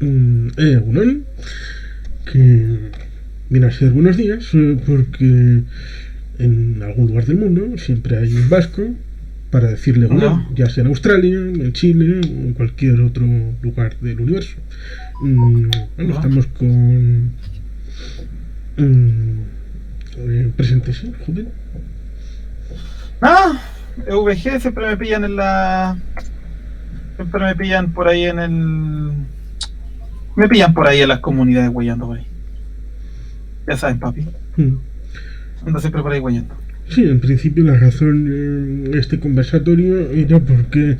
Egunon, que viene a ser buenos días, porque en algún lugar del mundo siempre hay un vasco para decirle egunon, ya sea en Australia, en Chile o en cualquier otro lugar del universo. Bueno, estamos con presente, sí, joven. VG siempre me pillan en la. Siempre me pillan por ahí en el. Me pillan por ahí en las comunidades huellando por ahí. Ya saben, papi. Ando siempre por ahí huellando. Sí, en principio la razón de este conversatorio era porque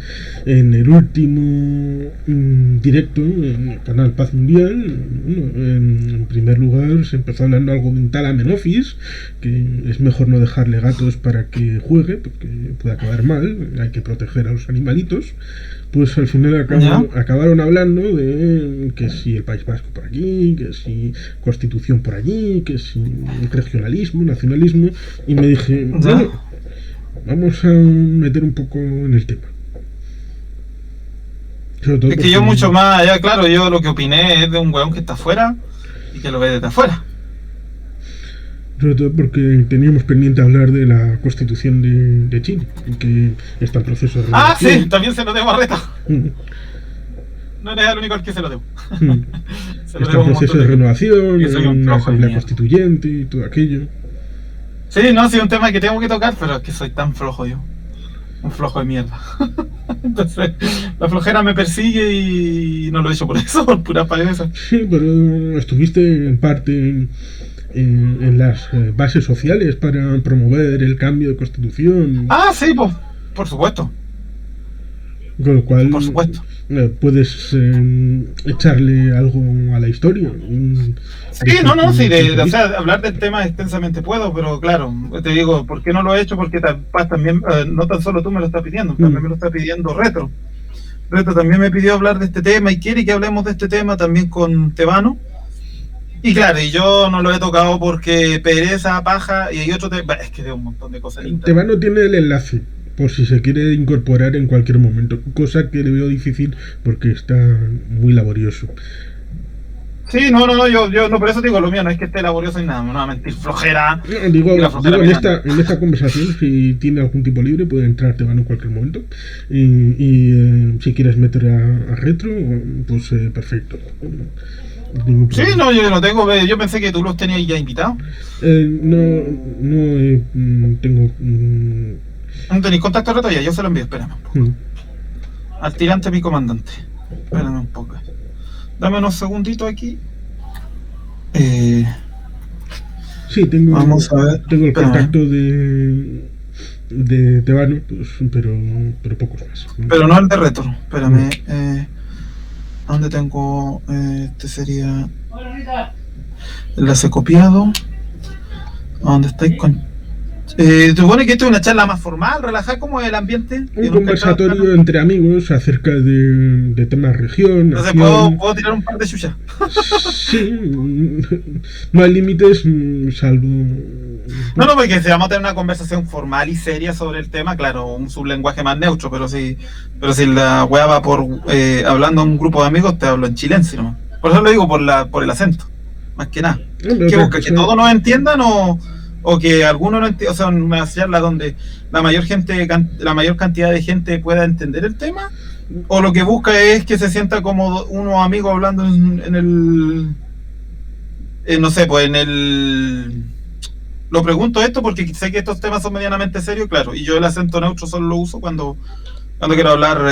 en el último directo en el canal Paz Mundial, en primer lugar se empezó hablando algo de un tal Amenofis, que es mejor no dejarle gatos para que juegue, porque puede acabar mal, hay que proteger a los animalitos. Pues al final acabaron hablando de que si el País Vasco por aquí, que si Constitución por allí, que si regionalismo, nacionalismo, y me dije, bueno, vamos a meter un poco en el tema. Es que yo mucho más, ya claro, yo lo que opiné es de un weón que está afuera y que lo ve desde afuera. Sobre todo porque teníamos pendiente hablar de la Constitución de Chile, que está en proceso de renovación. Sí, también se lo debo a Reta. No eres el único al que se lo debo. Está en proceso de renovación, una asamblea constituyente y todo aquello. Sí, no, sí, un tema que tengo que tocar, pero es que soy tan flojo yo. Un flojo de mierda. Entonces, la flojera me persigue y no lo he hecho por eso, por pura payasa. Sí, pero estuviste en parte en las bases sociales para promover el cambio de constitución. Sí, pues, por supuesto. Con lo cual, por supuesto, puedes echarle algo a la historia. Sí, sí, o sea, hablar del tema extensamente puedo, pero claro, te digo, ¿por qué no lo he hecho? Porque también, no tan solo tú me lo estás pidiendo, también me lo está pidiendo Retro. Retro también me pidió hablar de este tema y quiere que hablemos de este tema también con Tebano. Y claro, y yo no lo he tocado porque pereza, paja, y hay otro tema, es que de un montón de cosas. Tebano tiene el enlace, por si se quiere incorporar en cualquier momento, cosa que le veo difícil porque está muy laborioso. Sí, yo no, por eso digo, lo mío no es que esté laborioso ni nada, no va a mentir, flojera. Digo en esta conversación, si tiene algún tiempo libre, puede entrar Tebano en cualquier momento. Y si quieres meter a Retro, pues perfecto. Sí, no, yo no tengo, yo pensé que tú los tenías ya invitados. No tengo. ¿No tenéis contacto Retro ya? Yo se lo envío, espérame un poco. Al tirante mi comandante. Espérame un poco. Dame unos segunditos aquí. Sí, tengo. Vamos a ver. Tengo el contacto de Tebano, pues, pero pocos más. Pero no el de Retro. Espérame. ¿Dónde tengo? Este sería. Enlace copiado. ¿Dónde estáis con? ¿Te supone que esto es una charla más formal, relajada? ¿Cómo es el ambiente? Un conversatorio entre amigos acerca de temas región. Entonces, ¿puedo tirar un par de chuchas? Sí, no hay límites, salvo. No, porque si vamos a tener una conversación formal y seria sobre el tema, claro, un sublenguaje más neutro, pero si la wea va por hablando a un grupo de amigos, te hablo en chilense nomás. Por eso lo digo por el acento, más que nada. ¿Qué busca? ¿Que todos nos entiendan o que algunos no entiendan? O sea, una charla donde la mayor cantidad de gente pueda entender el tema, o lo que busca es que se sienta como unos amigos hablando en el no sé, pues en el. Lo pregunto esto porque sé que estos temas son medianamente serios, claro, y yo el acento neutro solo lo uso cuando quiero hablar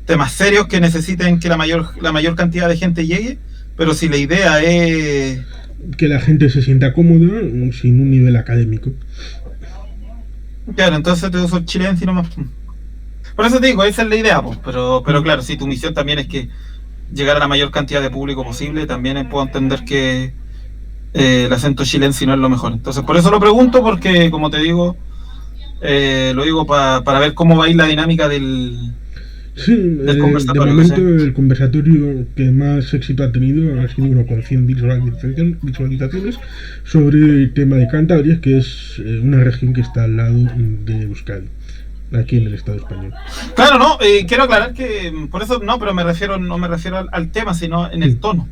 temas serios que necesiten que la mayor cantidad de gente llegue, pero si la idea es que la gente se sienta cómoda sin un nivel académico. Claro, entonces te uso el chilense nomás. Por eso te digo, esa es la idea, pues, pero claro, si tu misión también es que llegar a la mayor cantidad de público posible, también puedo entender que el acento chilense no es lo mejor. Entonces, por eso lo pregunto, porque como te digo, lo digo para ver cómo va a ir la dinámica del conversatorio. De momento, el conversatorio que más éxito ha tenido ha sido uno con 100 visualizaciones sobre el tema de Cantabria, que es una región que está al lado de Euskadi. aquí en el Estado español. Claro, no, quiero aclarar que por eso no, pero no me refiero al tema, sino en el tono.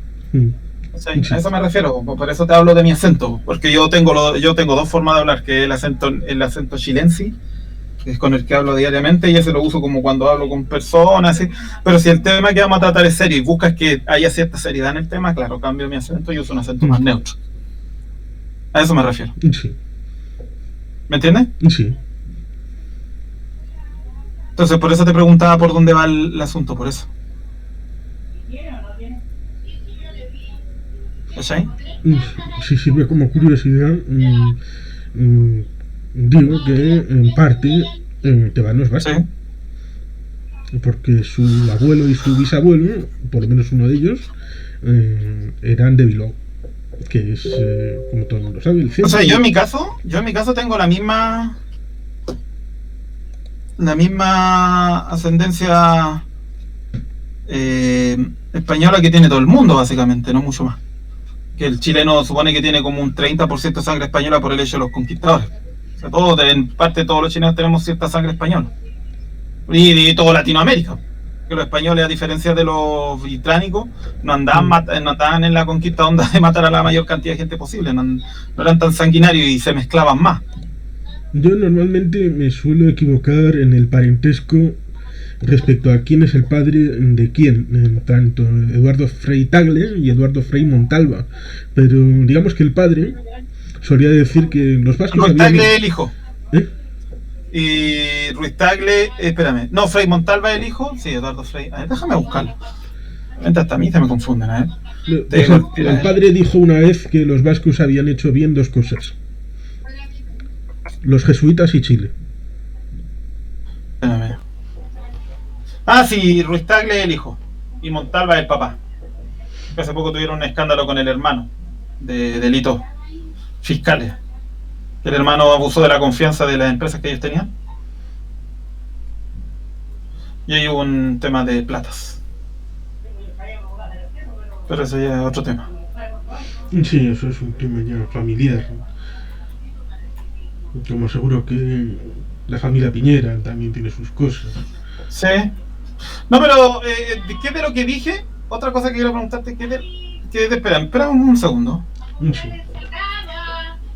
O sea, Sí. a eso me refiero, por eso te hablo de mi acento, porque yo tengo dos formas de hablar, que es el acento chilense, que es con el que hablo diariamente, y ese lo uso como cuando hablo con personas, ¿sí? Pero si el tema que vamos a tratar es serio y buscas que haya cierta seriedad en el tema, claro, cambio mi acento y uso un acento más neutro. A eso me refiero. Sí. ¿Me entiendes? Sí. Entonces, por eso te preguntaba por dónde va el asunto, por eso. ¿Cachai? Si sirve como curiosidad, digo que en parte Tebano es vasco. Sí. Porque su abuelo y su bisabuelo, por lo menos uno de ellos, eran de Bilbao, que es, como todo el mundo sabe, el centro. O sea, yo en mi caso tengo la misma ascendencia española que tiene todo el mundo, básicamente, no mucho más. Que el chileno supone que tiene como un 30% de sangre española por el hecho de los conquistadores. O sea, en parte todos los chilenos tenemos cierta sangre española. Y de toda Latinoamérica. Que los españoles, a diferencia de los británicos, no andaban en la conquista onda de matar a la mayor cantidad de gente posible. No eran tan sanguinarios y se mezclaban más. Yo normalmente me suelo equivocar en el parentesco respecto a quién es el padre de quién, tanto Eduardo Frei Tagle y Eduardo Frei Montalva. Pero digamos que el padre solía decir que los vascos Ruiz habían... Tagle es el hijo. ¿Eh? Y Ruiz Tagle, espérame. No, Frei Montalva es el hijo. Sí, Eduardo Frei. A ver, déjame buscarlo. Hasta a mí se me confunden, ¿eh? Pues el padre dijo una vez que los vascos habían hecho bien dos cosas: los jesuitas y Chile. Espérame. Ah, sí, Ruiz Tagle es el hijo. Y Montalva es el papá. Hace poco tuvieron un escándalo con el hermano de delitos fiscales. El hermano abusó de la confianza de las empresas que ellos tenían. Y ahí hubo un tema de platas. Pero eso ya es otro tema. Sí, eso es un tema ya familiar. Como seguro que la familia Piñera también tiene sus cosas. Sí. No, pero ¿qué de lo que dije? Otra cosa que quiero preguntarte, espera un segundo. Sí.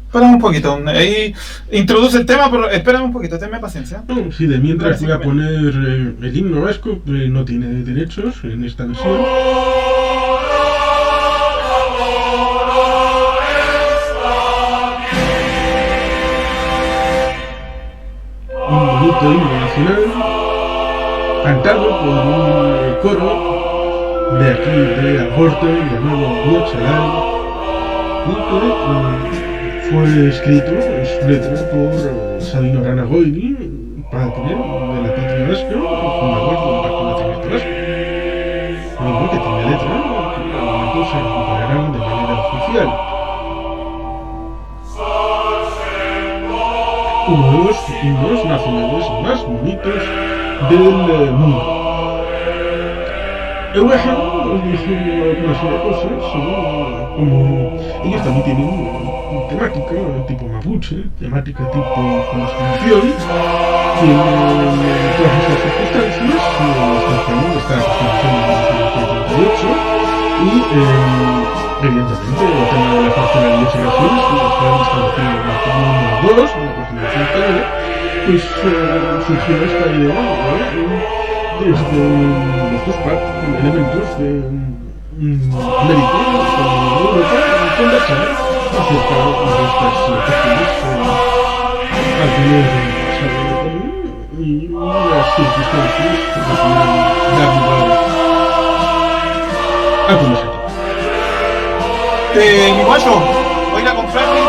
Espera un poquito. Ahí introduce el tema, pero espera un poquito, tenme paciencia. No, sí, de mientras voy a poner el himno vasco, que no tiene derechos en esta versión. Un bonito himno nacional, cantado por un coro de aquí, de Algorta, llamado Huachalal, y que fue escrito en su letra por Sabino Arana Goiri, padre de la patria vasca, fundador del Pacto Nacionalista Vasco. Himno que tiene letra que al momento se recuperará de manera oficial. Uno de los himnos nacionales más bonitos del mundo. Eugen nos dice algunas cosas sobre cómo ellos también tienen temática tipo mapuche, temática tipo constitución, y en todas esas circunstancias está la constitución de 1938 y evidentemente el tema de la parcelaria y segregaciones que están establecidos en la Comuna 2, en la Constitución Española, pues surgió esta idea desde los dos elementos de América y Europa conversar acerca de estas cuestiones al tener pasado común y las circunstancias que pudieran dar lugar a conversación. Mi guacho, voy a ir a comprarme un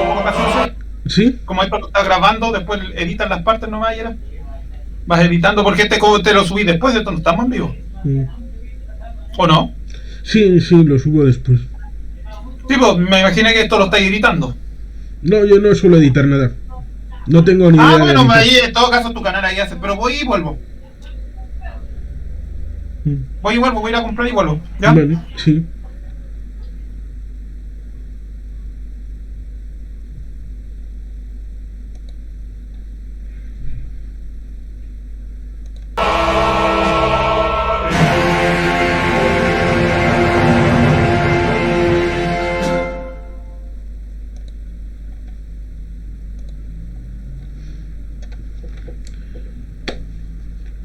poco más fácil. ¿Sí? Como esto lo está grabando, después editan las partes nomás y era. Vas editando porque te lo subí después, esto no estamos en vivo. ¿O no? Sí, lo subo después. Tipo, me imaginé que esto lo estáis editando. No, yo no suelo editar nada. No tengo ni idea. Bueno, ahí en todo caso tu canal ahí hace, pero voy y vuelvo. Voy y vuelvo, voy a ir a comprar y vuelvo. ¿Ya? Vale, sí.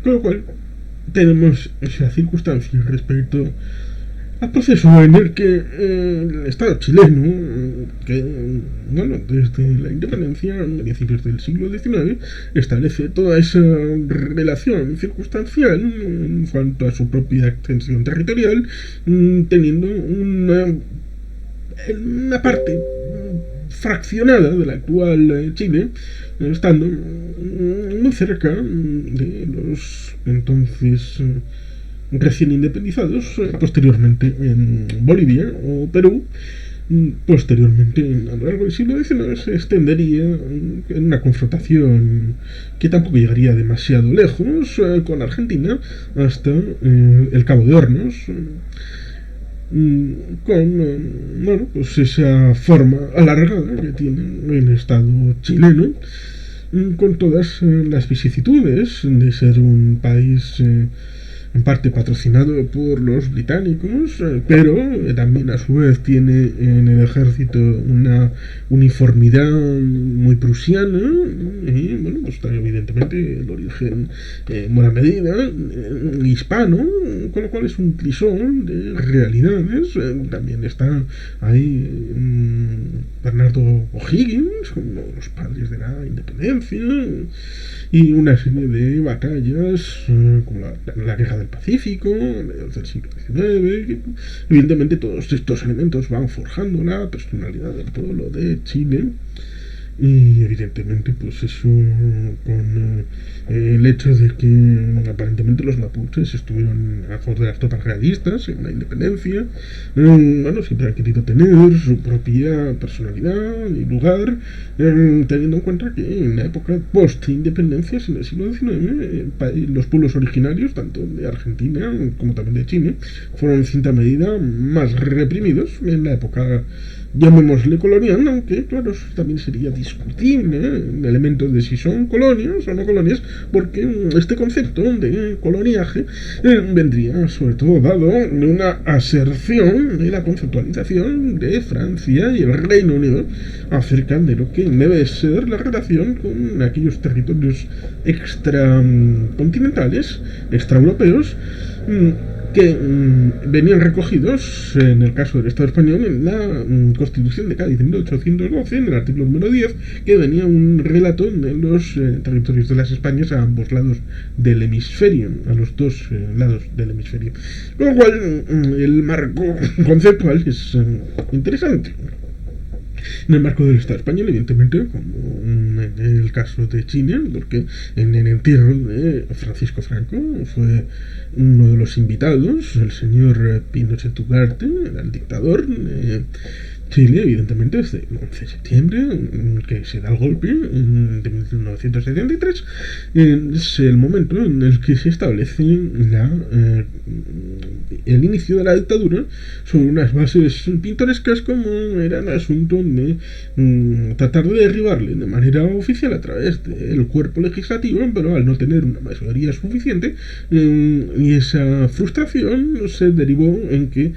Con lo cual, tenemos esa circunstancia respecto al proceso en el que el Estado chileno, que bueno, desde la independencia a principios del siglo XIX, establece toda esa relación circunstancial en cuanto a su propia extensión territorial, teniendo una parte fraccionada de la actual Chile, estando muy cerca de los entonces recién independizados, posteriormente en Bolivia o Perú. Posteriormente, a lo largo del siglo XIX, se extendería en una confrontación que tampoco llegaría demasiado lejos con Argentina hasta el Cabo de Hornos, con bueno, pues esa forma alargada que tiene el Estado chileno, con todas las vicisitudes de ser un país en parte patrocinado por los británicos, pero también a su vez tiene en el ejército una uniformidad muy prusiana, y bueno, pues está evidentemente el origen en buena medida hispano, con lo cual es un crisol de realidades. También está ahí Bernardo O'Higgins, uno de los padres de la independencia, y una serie de batallas como la guerra del Pacífico del siglo XIX. Evidentemente todos estos elementos van forjando la personalidad del pueblo de Chile, y evidentemente pues eso con el hecho de que aparentemente los mapuches estuvieron a favor de las tropas realistas en la independencia, bueno, siempre han querido tener su propia personalidad y lugar, teniendo en cuenta que en la época post-independencias, en el siglo XIX, los pueblos originarios, tanto de Argentina como también de Chile, fueron en cierta medida más reprimidos en la época, llamémosle colonial, aunque claro, también sería discutible el elemento de si son colonias o no colonias, porque este concepto de coloniaje vendría sobre todo dado de una aserción de la conceptualización de Francia y el Reino Unido acerca de lo que debe ser la relación con aquellos territorios extracontinentales, extraeuropeos, que venían recogidos, en el caso del Estado español, en la Constitución de Cádiz de 1812, en el artículo número 10, que venía un relato de los territorios de las Españas a ambos lados del hemisferio, a los dos lados del hemisferio. Con lo cual, el marco conceptual es interesante. En el marco del Estado español, evidentemente, como en el caso de Chile, porque en el entierro de Francisco Franco fue uno de los invitados, el señor Pinochet Ugarte, el dictador de Chile, evidentemente, desde el 11 de septiembre, que se da el golpe de 1973, es el momento en el que se establece el inicio de la dictadura sobre unas bases pintorescas, como era el asunto de tratar de derribarle de manera oficial a través del cuerpo legislativo, pero al no tener una mayoría suficiente, y esa frustración se derivó en que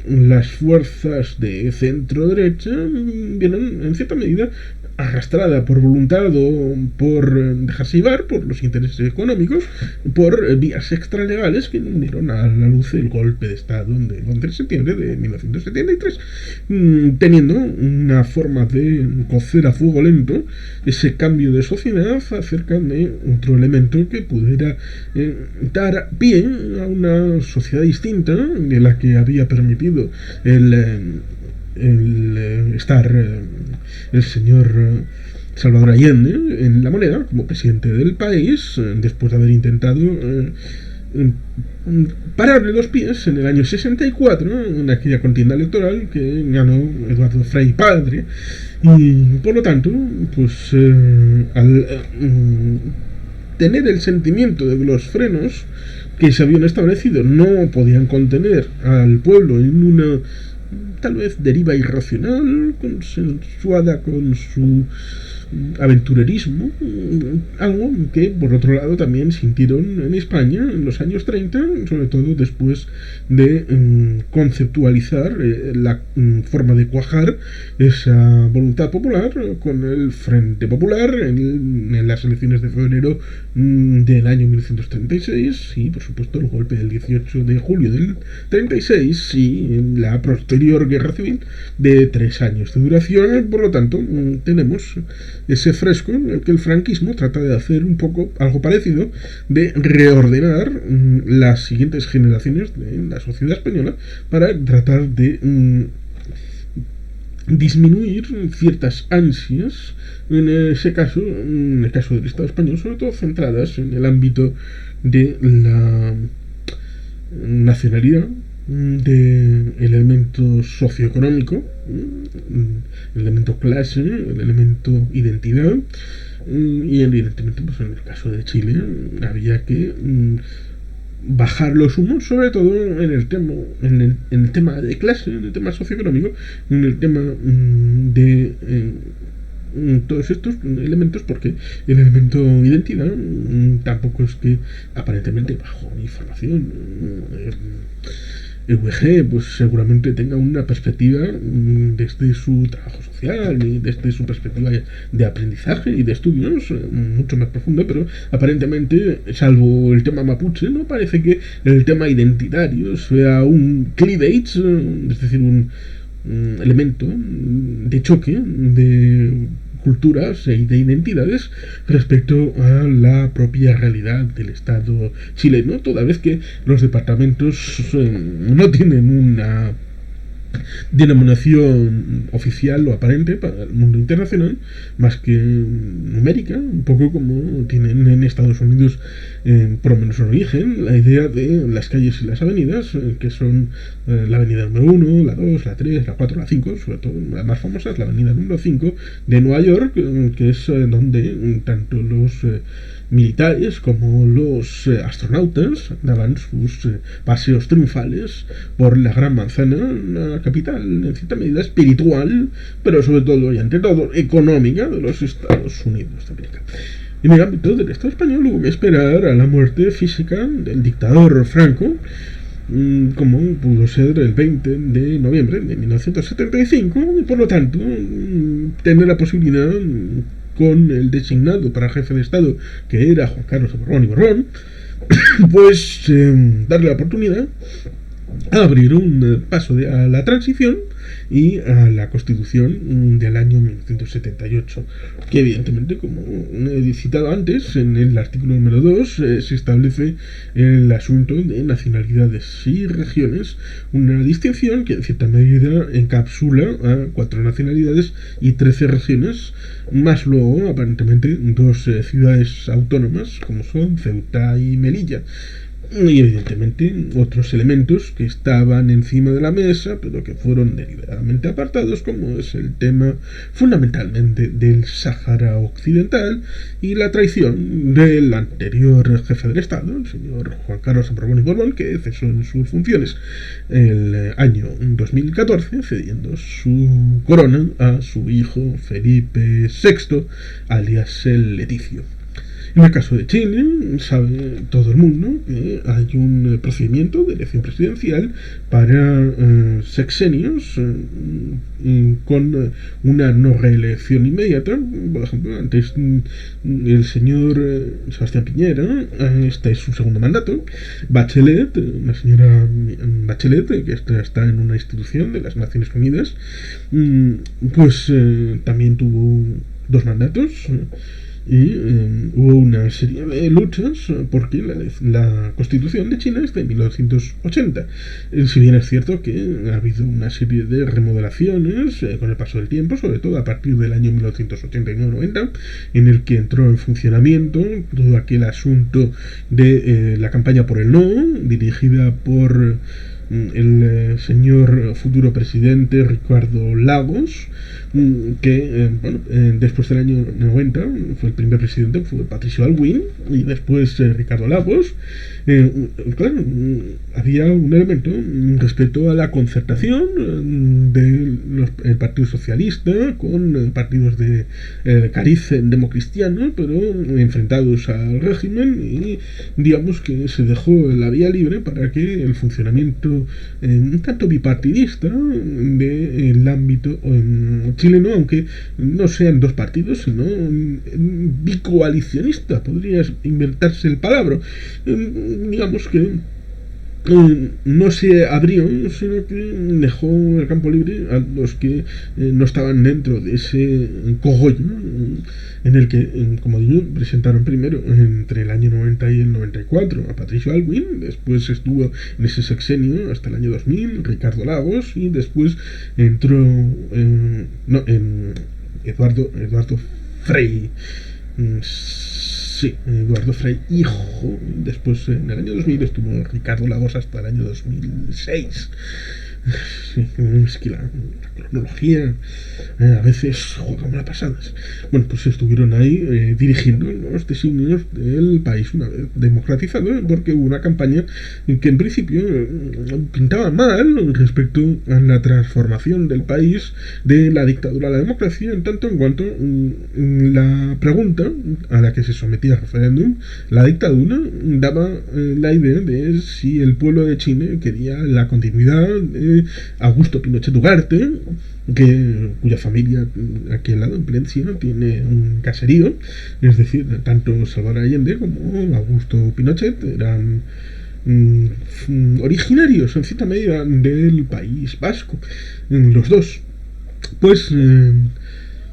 las fuerzas de centro derecha vienen en cierta medida arrastrada por voluntad o por dejarse llevar por los intereses económicos, por vías extralegales que dieron a la luz el golpe de Estado del 11 de septiembre de 1973, teniendo una forma de cocer a fuego lento ese cambio de sociedad acerca de otro elemento que pudiera dar pie a una sociedad distinta de la que había permitido estar el señor Salvador Allende en la moneda como presidente del país, después de haber intentado pararle los pies en el año 64 en aquella contienda electoral que ganó Eduardo Frei Padre, y por lo tanto pues al tener el sentimiento de que los frenos que se habían establecido no podían contener al pueblo en una tal vez deriva irracional, consensuada con su aventurerismo, algo que por otro lado también sintieron en España en los años 30, sobre todo después de conceptualizar la forma de cuajar esa voluntad popular con el Frente Popular en las elecciones de febrero del año 1936 y por supuesto el golpe del 18 de julio del 36 y la posterior guerra civil de 3 años de duración. Por lo tanto, tenemos ese fresco en el que el franquismo trata de hacer un poco algo parecido, de reordenar las siguientes generaciones de la sociedad española para tratar de disminuir ciertas ansias, en ese caso, en el caso del Estado español, sobre todo centradas en el ámbito de la nacionalidad, del elemento socioeconómico, el elemento clase, el elemento identidad, y evidentemente pues en el caso de Chile había que bajar los humos, sobre todo en el tema de clase, en el tema socioeconómico, en el tema de todos estos elementos, porque el elemento identidad tampoco es que aparentemente bajo mi información el UEG pues seguramente tenga una perspectiva desde su trabajo social y desde su perspectiva de aprendizaje y de estudios mucho más profunda, pero aparentemente, salvo el tema mapuche, no parece que el tema identitario sea un cleavage, es decir, un elemento de choque de culturas y de identidades respecto a la propia realidad del Estado chileno, toda vez que los departamentos no tienen una denominación oficial o aparente para el mundo internacional más que numérica, un poco como tienen en Estados Unidos, por lo menos en origen, la idea de las calles y las avenidas, que son la avenida número 1, la 2, la 3, la 4, la 5, sobre todo las más famosas, la avenida número 5 de Nueva York, que es donde tanto los militares como los astronautas daban sus paseos triunfales por la Gran Manzana, la capital en cierta medida espiritual, pero sobre todo y ante todo económica de los Estados Unidos de América. En el ámbito del Estado español hubo que esperar a la muerte física del dictador Franco, como pudo ser el 20 de noviembre de 1975, y por lo tanto tener la posibilidad con el designado para jefe de Estado, que era Juan Carlos de Borbón y Borbón, pues darle la oportunidad a abrir un paso a la transición y a la Constitución del año 1978, que evidentemente, como he citado antes, en el artículo número 2 se establece el asunto de nacionalidades y regiones, una distinción que en cierta medida encapsula a 4 nacionalidades y 13 regiones, más luego aparentemente 2 ciudades autónomas como son Ceuta y Melilla. Y evidentemente otros elementos que estaban encima de la mesa pero que fueron deliberadamente apartados, como es el tema fundamentalmente del Sáhara Occidental y la traición del anterior jefe del Estado, el señor Juan Carlos de Borbón y Borbón, que cesó en sus funciones el año 2014 cediendo su corona a su hijo Felipe VI, alias el Leticio. En el caso de Chile, sabe todo el mundo que hay un procedimiento de elección presidencial para sexenios con una no reelección inmediata. Por ejemplo, antes el señor Sebastián Piñera, este es su segundo mandato. Bachelet, la señora Bachelet, que está en una institución de las Naciones Unidas, pues también tuvo 2 mandatos. Y hubo una serie de luchas porque la Constitución de Chile es de 1980. Si bien es cierto que ha habido una serie de remodelaciones con el paso del tiempo, sobre todo a partir del año 1989-90, en el que entró en funcionamiento todo aquel asunto de la campaña por el no, dirigida por el señor futuro presidente Ricardo Lagos, que después del año 90 fue el primer presidente, fue Patricio Aylwin, y después Ricardo Lagos. Claro, había un elemento respecto a la concertación del Partido Socialista con partidos de cariz democristiano, pero enfrentados al régimen, y digamos que se dejó la vía libre para que el funcionamiento un tanto bipartidista del ámbito chileno, aunque no sean dos partidos, sino bicoalicionista, podría inventarse el palabra. Digamos que no se abrió, sino que dejó el campo libre a los que no estaban dentro de ese cogollo, en el que, como digo, presentaron primero entre el año 90 y el 94 a Patricio Aylwin, después estuvo en ese sexenio hasta el año 2000 Ricardo Lagos, y después entró Eduardo Frei. Sí, Eduardo Frei, hijo. Después, en el año 2000, estuvo Ricardo Lagos hasta el año 2006. Sí, es que la cronología a veces juega malas pasadas. Bueno, pues estuvieron ahí dirigiendo los designios del país una vez democratizado, porque hubo una campaña que en principio pintaba mal respecto a la transformación del país de la dictadura a la democracia, en tanto en cuanto la pregunta a la que se sometía el referéndum, la dictadura, daba la idea de si el pueblo de Chile quería la continuidad de Augusto Pinochet Ugarte, cuya familia aquí al lado, en Plencia, tiene un caserío. Es decir, tanto Salvador Allende como Augusto Pinochet eran originarios en cierta medida del País Vasco, los dos. Pues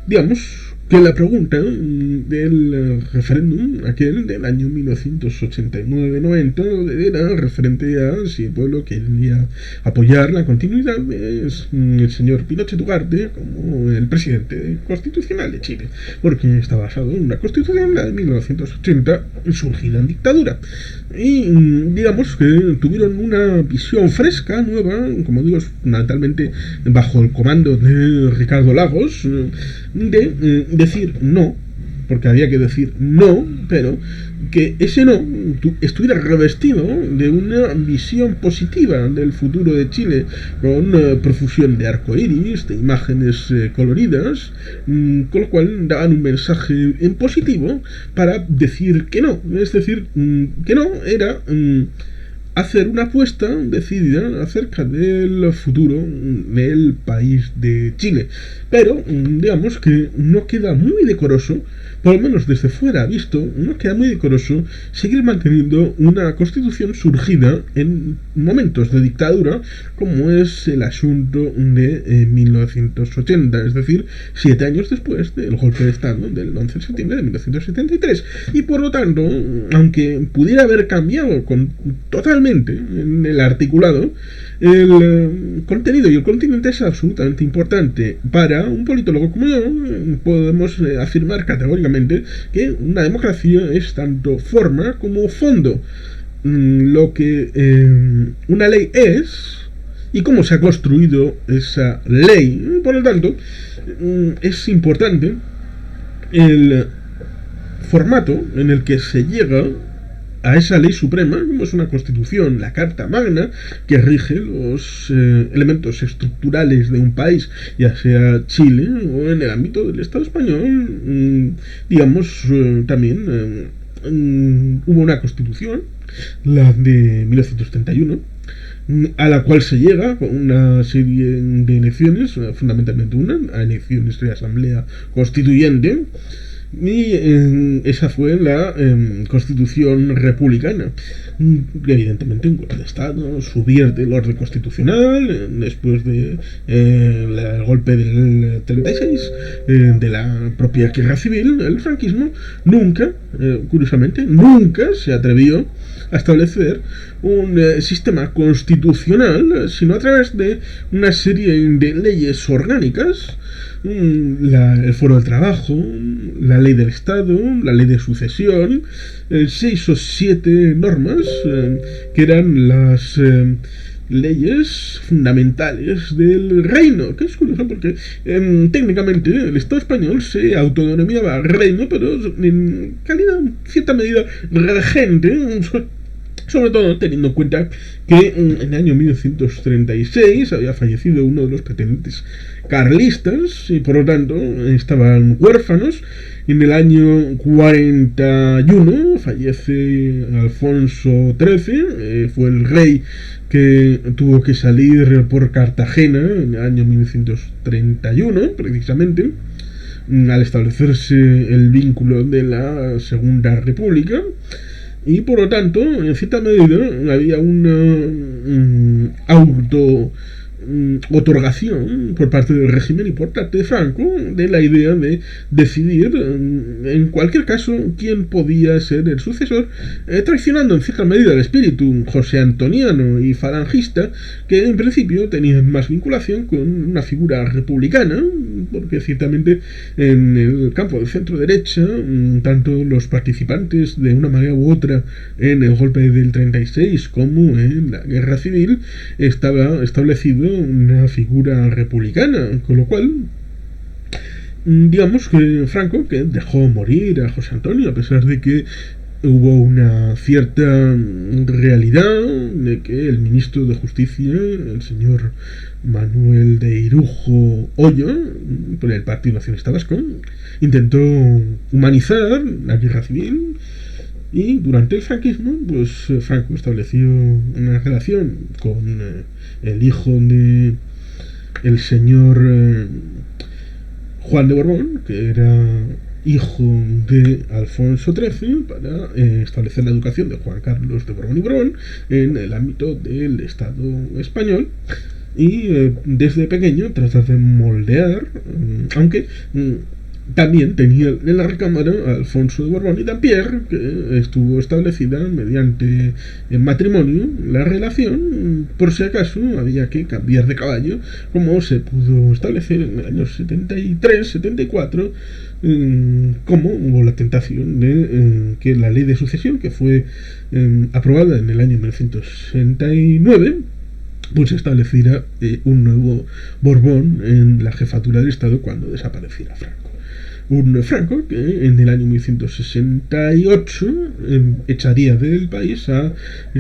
digamos que la pregunta del referéndum aquel del año 1989-90 era referente a si el pueblo quería apoyar la continuidad del señor Pinochet Ugarte como el presidente constitucional de Chile, porque está basado en una constitución, la de 1980, surgida en dictadura. Y digamos que tuvieron una visión fresca, nueva, como digo, fundamentalmente bajo el comando de Ricardo Lagos, de decir no, porque había que decir no, pero que ese no estuviera revestido de una visión positiva del futuro de Chile, con profusión de arcoíris, de imágenes coloridas, con lo cual daban un mensaje en positivo para decir que no, es decir, que no era hacer una apuesta decidida acerca del futuro del país de Chile. Pero digamos que no queda muy decoroso, por lo menos desde fuera visto, no queda muy decoroso seguir manteniendo una constitución surgida en momentos de dictadura, como es el asunto de 1980, es decir, 7 años después del golpe de Estado del 11 de septiembre de 1973. Y por lo tanto, aunque pudiera haber cambiado totalmente en el articulado, el contenido y el continente es absolutamente importante. Para un politólogo como yo, podemos afirmar categóricamente que una democracia es tanto forma como fondo. Lo que una ley es y cómo se ha construido esa ley. Por lo tanto, es importante el formato en el que se llega a esa ley suprema, como es una constitución, la Carta Magna, que rige los elementos estructurales de un país, ya sea Chile o en el ámbito del Estado español. Digamos, también hubo una constitución, la de 1971, a la cual se llega con una serie de elecciones, fundamentalmente a elecciones de asamblea constituyente. Y esa fue la constitución republicana. Evidentemente un golpe de Estado subvierte el orden constitucional después de el golpe del 36, de la propia guerra civil. El franquismo nunca, curiosamente, nunca se atrevió a establecer un sistema constitucional, sino a través de una serie de leyes orgánicas, el Foro del Trabajo, la Ley del Estado, la Ley de Sucesión, 6 o 7 normas que eran las leyes fundamentales del reino, que es curioso porque técnicamente el Estado español se autodenominaba reino, pero en calidad, en cierta medida, regente, sobre todo teniendo en cuenta que en el año 1936 había fallecido uno de los pretendientes carlistas y por lo tanto estaban huérfanos. En el año 41 fallece Alfonso XIII, fue el rey que tuvo que salir por Cartagena en el año 1931 precisamente, al establecerse el vínculo de la Segunda República. Y por lo tanto, en cierta medida, había una otorgación por parte del régimen y por parte de Franco de la idea de decidir en cualquier caso quién podía ser el sucesor, traicionando en cierta medida el espíritu josé antoniano y falangista, que en principio tenían más vinculación con una figura republicana, porque ciertamente en el campo del centro derecha, tanto los participantes de una manera u otra en el golpe del 36 como en la guerra civil, estaba establecido una figura republicana, con lo cual digamos que Franco, que dejó morir a José Antonio a pesar de que hubo una cierta realidad de que el ministro de Justicia, el señor Manuel de Irujo Ollo, por el Partido Nacionalista Vasco, intentó humanizar la guerra civil. Y durante el franquismo, pues Franco estableció una relación con el hijo de el señor Juan de Borbón, que era hijo de Alfonso XIII, para establecer la educación de Juan Carlos de Borbón y Borbón en el ámbito del Estado español. Y desde pequeño tratar de moldear, aunque también tenía en la recámara a Alfonso de Borbón y Dampierre, que estuvo establecida mediante matrimonio la relación, por si acaso había que cambiar de caballo, como se pudo establecer en el año 73-74, como hubo la tentación de que la ley de sucesión, que fue aprobada en el año 1969, pues estableciera un nuevo Borbón en la jefatura del Estado cuando desapareciera Franco. Un Franco que en el año 1968 echaría del país a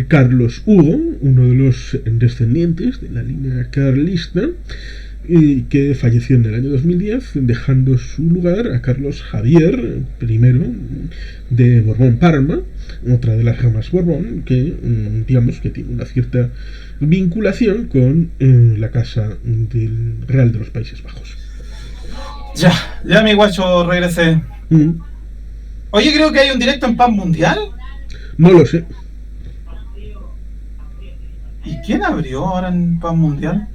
Carlos Hugo, uno de los descendientes de la línea carlista, y que falleció en el año 2010, dejando su lugar a Carlos Javier I de Borbón-Parma, otra de las ramas Borbón, que digamos que tiene una cierta vinculación con la casa del Real de los Países Bajos. Ya mi guacho regresé. Oye, creo que hay un directo en Pan Mundial. No lo sé. ¿Y quién abrió ahora en Pan Mundial?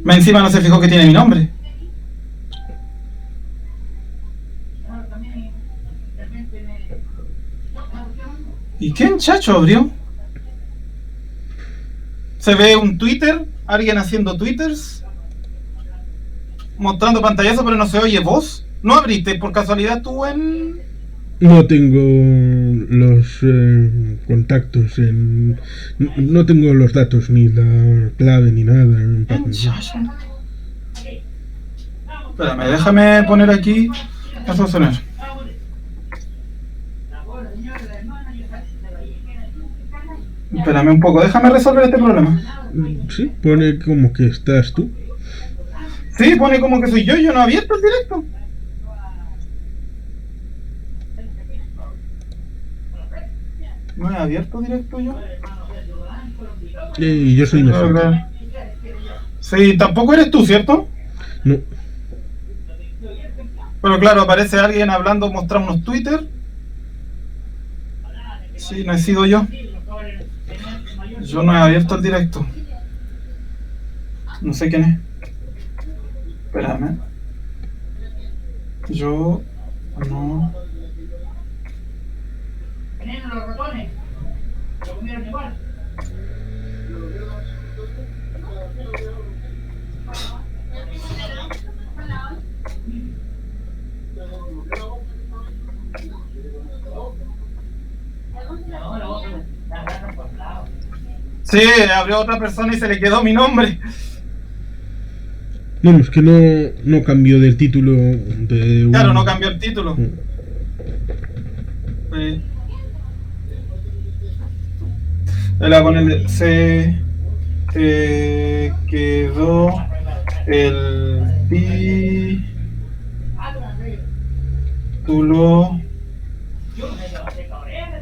Más encima no se fijó que tiene mi nombre. ¿Y quién chacho abrió? Se ve un Twitter, alguien haciendo twitters, mostrando pantallazo, pero no se oye voz. ¿No abriste por casualidad tú en...? No tengo los contactos en... No tengo los datos, ni la clave, ni nada. Espérame, déjame poner aquí... Eso sonar. Espérame un poco, déjame resolver este problema. Sí, pone como que estás tú. Sí, pone como que soy yo no he abierto el directo. ¿No he abierto directo yo? Y yo soy inocente. Sí, tampoco eres tú, ¿cierto? No. Pero claro, aparece alguien hablando, mostrando unos Twitter. Sí, no he sido yo. Yo no he abierto el directo. No sé quién es. Espérame. Yo no. Sí, abrió otra persona y se le quedó mi nombre. No, es que no cambió del título de un... Claro, no cambió el título. Mm. Sí. Le voy a ponerle, se quedó el título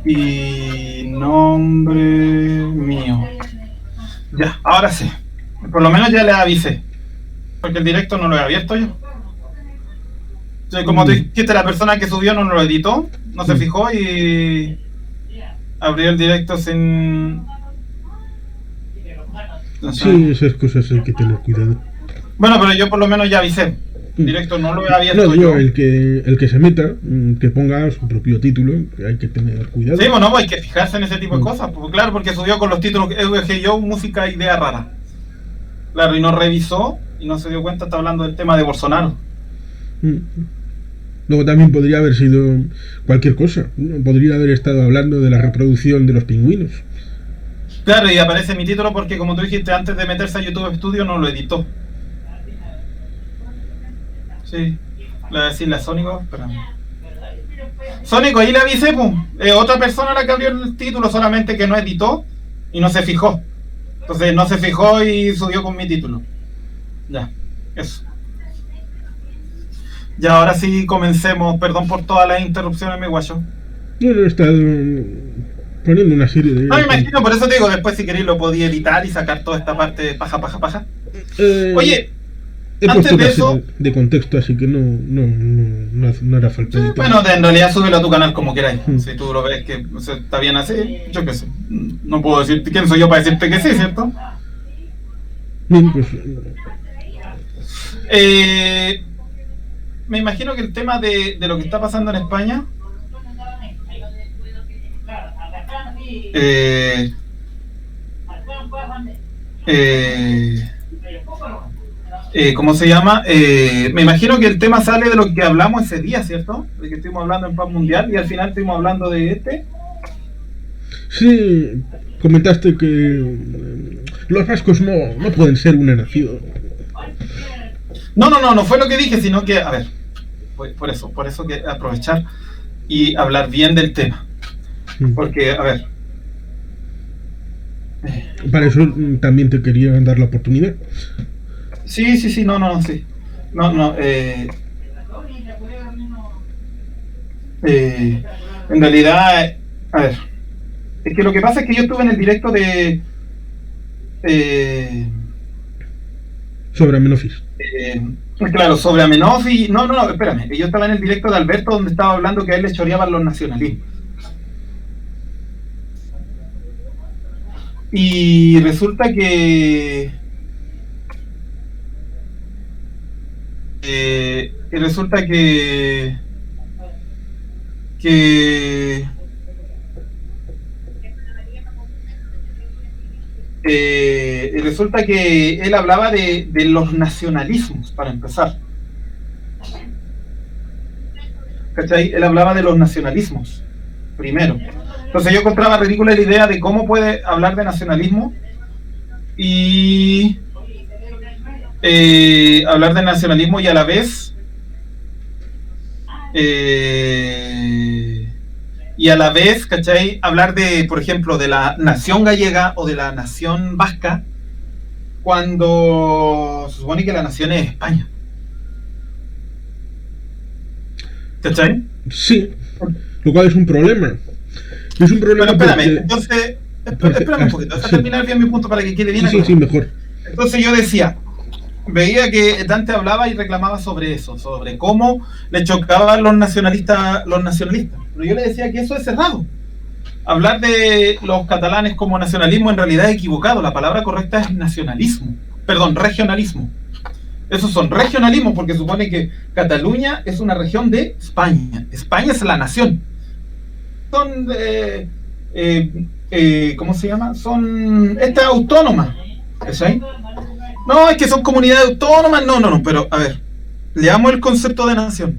y nombre mío. Ya, ahora sí. Por lo menos ya le avisé. Porque el directo no lo he abierto yo. Sí, como tú dijiste, la persona que subió no lo editó, no se fijó y abrió el directo sin... Sí, esas cosas hay que tener cuidado. Bueno, pero yo por lo menos ya avisé. El directo no lo he abierto No, yo. el que se meta, que ponga su propio título, que hay que tener cuidado. Sí, bueno, pues hay que fijarse en ese tipo de cosas. Pues, claro, porque subió con los títulos yo música idea rara. Claro, y no revisó y no se dio cuenta, está hablando del tema de Bolsonaro. Luego también podría haber sido cualquier cosa. Podría haber estado hablando de la reproducción de los pingüinos. Claro, y aparece mi título porque, como tú dijiste, antes de meterse a YouTube Studio no lo editó. Sí, le voy a decirle a Sónico, espérame. Sónico, ahí le avisé, pues. Otra persona la que abrió el título, solamente que no editó y no se fijó. Entonces no se fijó y subió con mi título. Ya, eso. Ya, ahora sí comencemos. Perdón por todas las interrupciones, mi guacho. Yo no he estado poniendo una serie de... No, me imagino, por eso te digo, después si queréis lo podía editar y sacar toda esta parte de paja. Oye, he antes puesto de eso... de contexto, así que no hará falta editar. Bueno, en realidad súbelo a tu canal como queráis. Si tú lo ves que está bien así, yo qué sé. No puedo decirte quién soy yo para decirte que sí, ¿cierto? Bien, pues... me imagino que el tema de lo que está pasando en España... ¿cómo se llama? Me imagino que el tema sale de lo que hablamos ese día, ¿cierto? De que estuvimos hablando en Paz Mundial y al final estuvimos hablando de este. Sí, comentaste que los vascos no pueden ser una nación. No fue lo que dije, sino que, a ver, por eso que aprovechar y hablar bien del tema. Porque, a ver... Para eso también te quería dar la oportunidad. Sí, sí. En realidad, a ver, es que lo que pasa es que yo estuve en el directo de... sobre Amenofis. Claro, sobre Amenofis. No, espérame. Yo estaba en el directo de Alberto donde estaba hablando que a él le choreaban los nacionalismos. Y resulta que... resulta que él hablaba de los nacionalismos, para empezar. ¿Cachai? Él hablaba de los nacionalismos, primero. Entonces yo encontraba ridícula la idea de cómo puede hablar de nacionalismo y hablar de nacionalismo y a la vez ¿cachai? Hablar de, por ejemplo, de la nación gallega o de la nación vasca cuando se supone que la nación es España. ¿Cachai? Sí, lo cual es un problema. Es un problema. Pero espérame, porque... entonces, espérame un poquito, déjame terminar bien mi punto para que quede bien. Sí, mejor. Entonces yo decía, veía que Dante hablaba y reclamaba sobre eso, sobre cómo le chocaban los nacionalistas. Pero yo le decía que eso es cerrado. Hablar de los catalanes como nacionalismo en realidad es equivocado. La palabra correcta es nacionalismo. Perdón, regionalismo. Esos son regionalismos porque supone que Cataluña es una región de España. España es la nación. Son, ¿cómo se llama? Son autónomas. ¿Cachai? No, es que son comunidades autónomas. No, pero a ver, leamos el concepto de nación.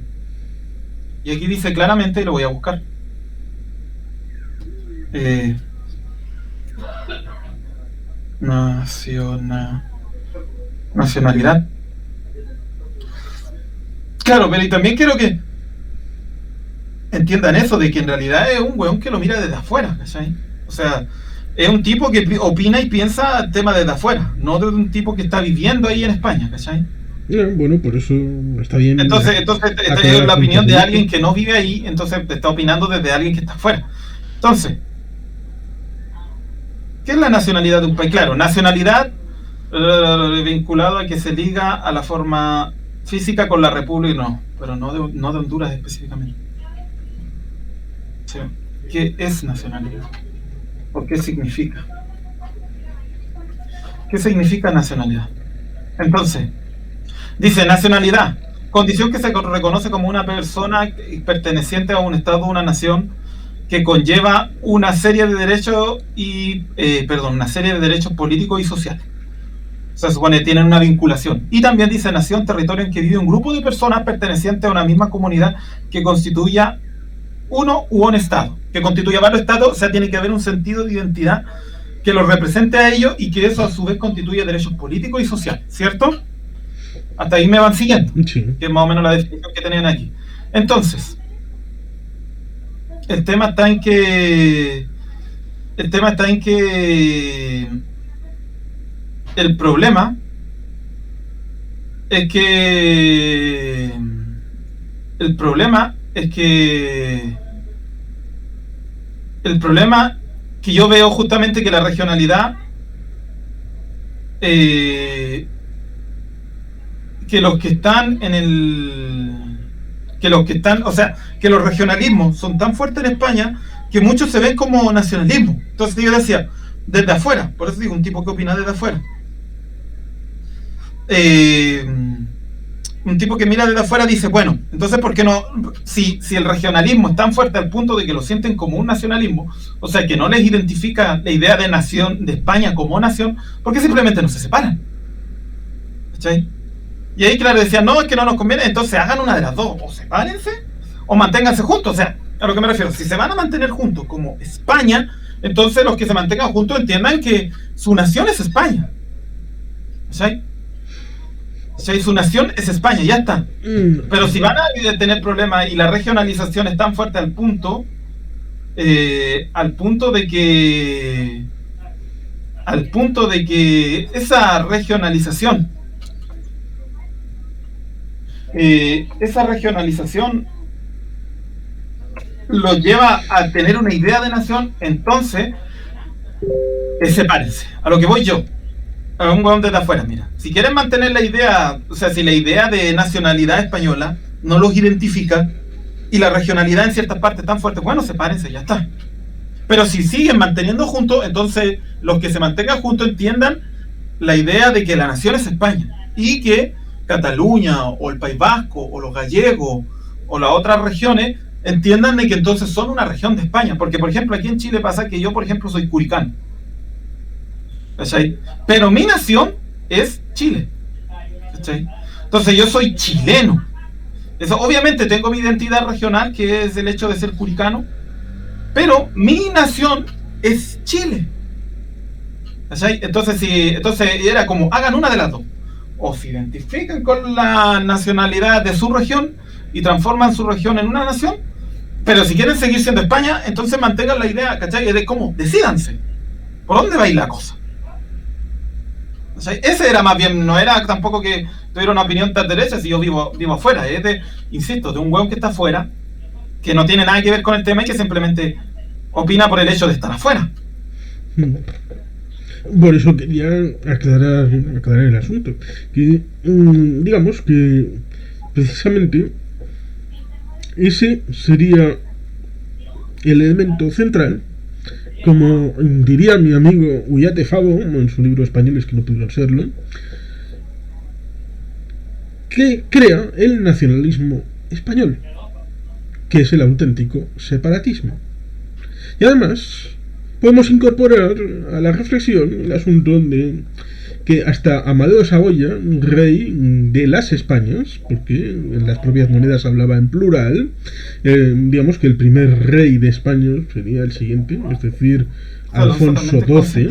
Y aquí dice claramente, y lo voy a buscar. Nacionalidad. Claro, pero y también quiero que entiendan eso, de que en realidad es un weón que lo mira desde afuera, ¿cachai? O sea, es un tipo que opina y piensa tema desde afuera, no de un tipo que está viviendo ahí en España, ¿cachai? Bueno, por eso está bien. Entonces esta es la opinión de alguien que no vive ahí, entonces te está opinando desde alguien que está afuera. Entonces, ¿qué es la nacionalidad de un país? Claro, nacionalidad vinculado a que se liga a la forma física con la república, no, pero no de Honduras específicamente. Sí. ¿Qué es nacionalidad? ¿O qué significa? ¿Qué significa nacionalidad? Entonces, dice nacionalidad, condición que se reconoce como una persona perteneciente a un estado o una nación que conlleva una serie de derechos una serie de derechos políticos y sociales. Se supone que tienen una vinculación. Y también dice nación, territorio en que vive un grupo de personas pertenecientes a una misma comunidad que constituya uno u un estado, que constituya varios estados. O sea, tiene que haber un sentido de identidad que los represente a ellos y que eso a su vez constituya derechos políticos y sociales, ¿cierto? Hasta ahí me van siguiendo, sí. Que es más o menos la definición que tenían aquí. Entonces, el tema está en que el problema es que el problema que yo veo justamente que la regionalidad que los regionalismos son tan fuertes en España que muchos se ven como nacionalismo. Entonces yo decía, desde afuera, por eso digo, un tipo que opina desde afuera. Un tipo que mira desde afuera dice, bueno, entonces ¿por qué no? Si el regionalismo es tan fuerte al punto de que lo sienten como un nacionalismo, o sea, que no les identifica la idea de nación, de España como nación, ¿por qué simplemente no se separan? ¿Cachai? Y ahí, claro, decían, no, es que no nos conviene, entonces hagan una de las dos, o sepárense, o manténganse juntos. O sea, a lo que me refiero, si se van a mantener juntos como España, entonces los que se mantengan juntos entiendan que su nación es España. ¿Cachai? Su nación es España, ya está. Pero si van a tener problemas y la regionalización es tan fuerte al punto de que esa regionalización lo lleva a tener una idea de nación, entonces sepárense. A lo que voy yo, a un hueón desde afuera, mira, si quieren mantener la idea, o sea, si la idea de nacionalidad española no los identifica y la regionalidad en ciertas partes tan fuerte, bueno, sepárense, ya está. Pero si siguen manteniendo juntos, entonces los que se mantengan juntos entiendan la idea de que la nación es España y que Cataluña o el País Vasco o los gallegos o las otras regiones entiendan de que entonces son una región de España. Porque, por ejemplo, aquí en Chile pasa que yo, por ejemplo, soy curicano, ¿cachai? Pero mi nación es Chile, ¿cachai? Entonces yo soy chileno. Eso, obviamente tengo mi identidad regional, que es el hecho de ser curicano, pero mi nación es Chile, ¿cachai? Entonces era como, hagan una de las dos. O se identifican con la nacionalidad de su región y transforman su región en una nación, pero si quieren seguir siendo España, entonces mantengan la idea, ¿cachai? De cómo, decídanse, ¿por dónde va a ir la cosa? ¿Cachai? Ese era más bien, no era tampoco que tuviera una opinión tan derecha, si yo vivo afuera, es insisto, de un hueón que está afuera, que no tiene nada que ver con el tema y que simplemente opina por el hecho de estar afuera. Por eso quería aclarar el asunto. Que digamos que precisamente ese sería el elemento central, como diría mi amigo Ullate Favo en su libro Españoles que no pudieron serlo, que crea el nacionalismo español, que es el auténtico separatismo. Y además podemos incorporar a la reflexión el asunto de que hasta Amadeo Saboya, rey de las Españas, porque en las propias monedas hablaba en plural, digamos que el primer rey de España sería el siguiente, es decir, Alfonso XII,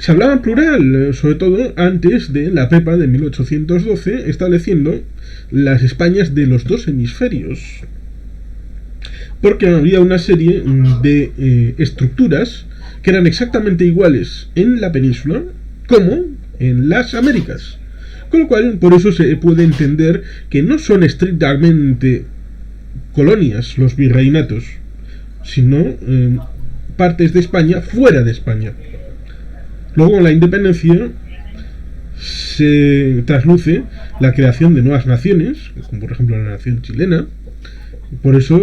Se hablaba en plural, sobre todo antes de la Pepa de 1812, estableciendo las Españas de los dos hemisferios. Porque había una serie de estructuras que eran exactamente iguales en la península como en las Américas. Con lo cual, por eso se puede entender que no son estrictamente colonias los virreinatos, sino partes de España fuera de España. Luego, con la independencia, se trasluce la creación de nuevas naciones, como por ejemplo la nación chilena. Por eso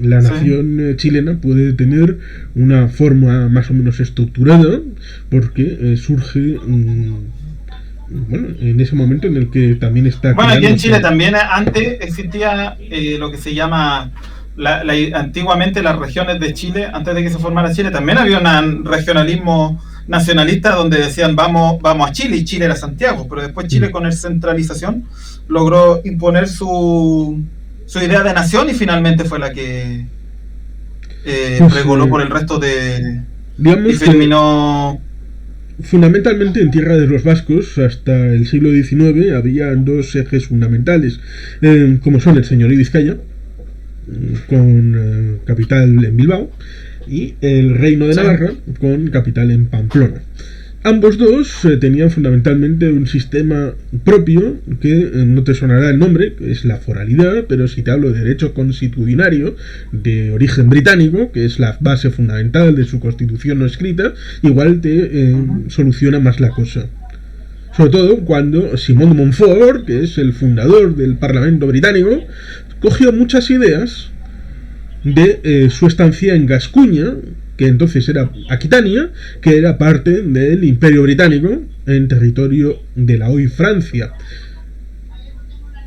la nación chilena puede tener una forma más o menos estructurada, porque surge bueno, en ese momento en el que también está... Bueno, aquí en Chile también antes existía lo que se llama... antiguamente las regiones de Chile, antes de que se formara Chile, también había un regionalismo nacionalista donde decían vamos a Chile, y Chile era Santiago, pero después Chile con la centralización logró imponer su idea de nación y finalmente fue la que revoló por el resto de... Digamos y terminó... Fundamentalmente en tierra de los vascos hasta el siglo XIX había dos ejes fundamentales, como son el señorío de Vizcaya, con capital en Bilbao, y el reino de Navarra, con capital en Pamplona. Ambos dos tenían fundamentalmente un sistema propio que no te sonará el nombre, que es la foralidad, pero si te hablo de derecho constitucionario de origen británico, que es la base fundamental de su constitución no escrita, igual te soluciona más la cosa. Sobre todo cuando Simón de Montfort, que es el fundador del Parlamento británico, cogió muchas ideas de su estancia en Gascuña, que entonces era Aquitania, que era parte del Imperio Británico en territorio de la hoy Francia,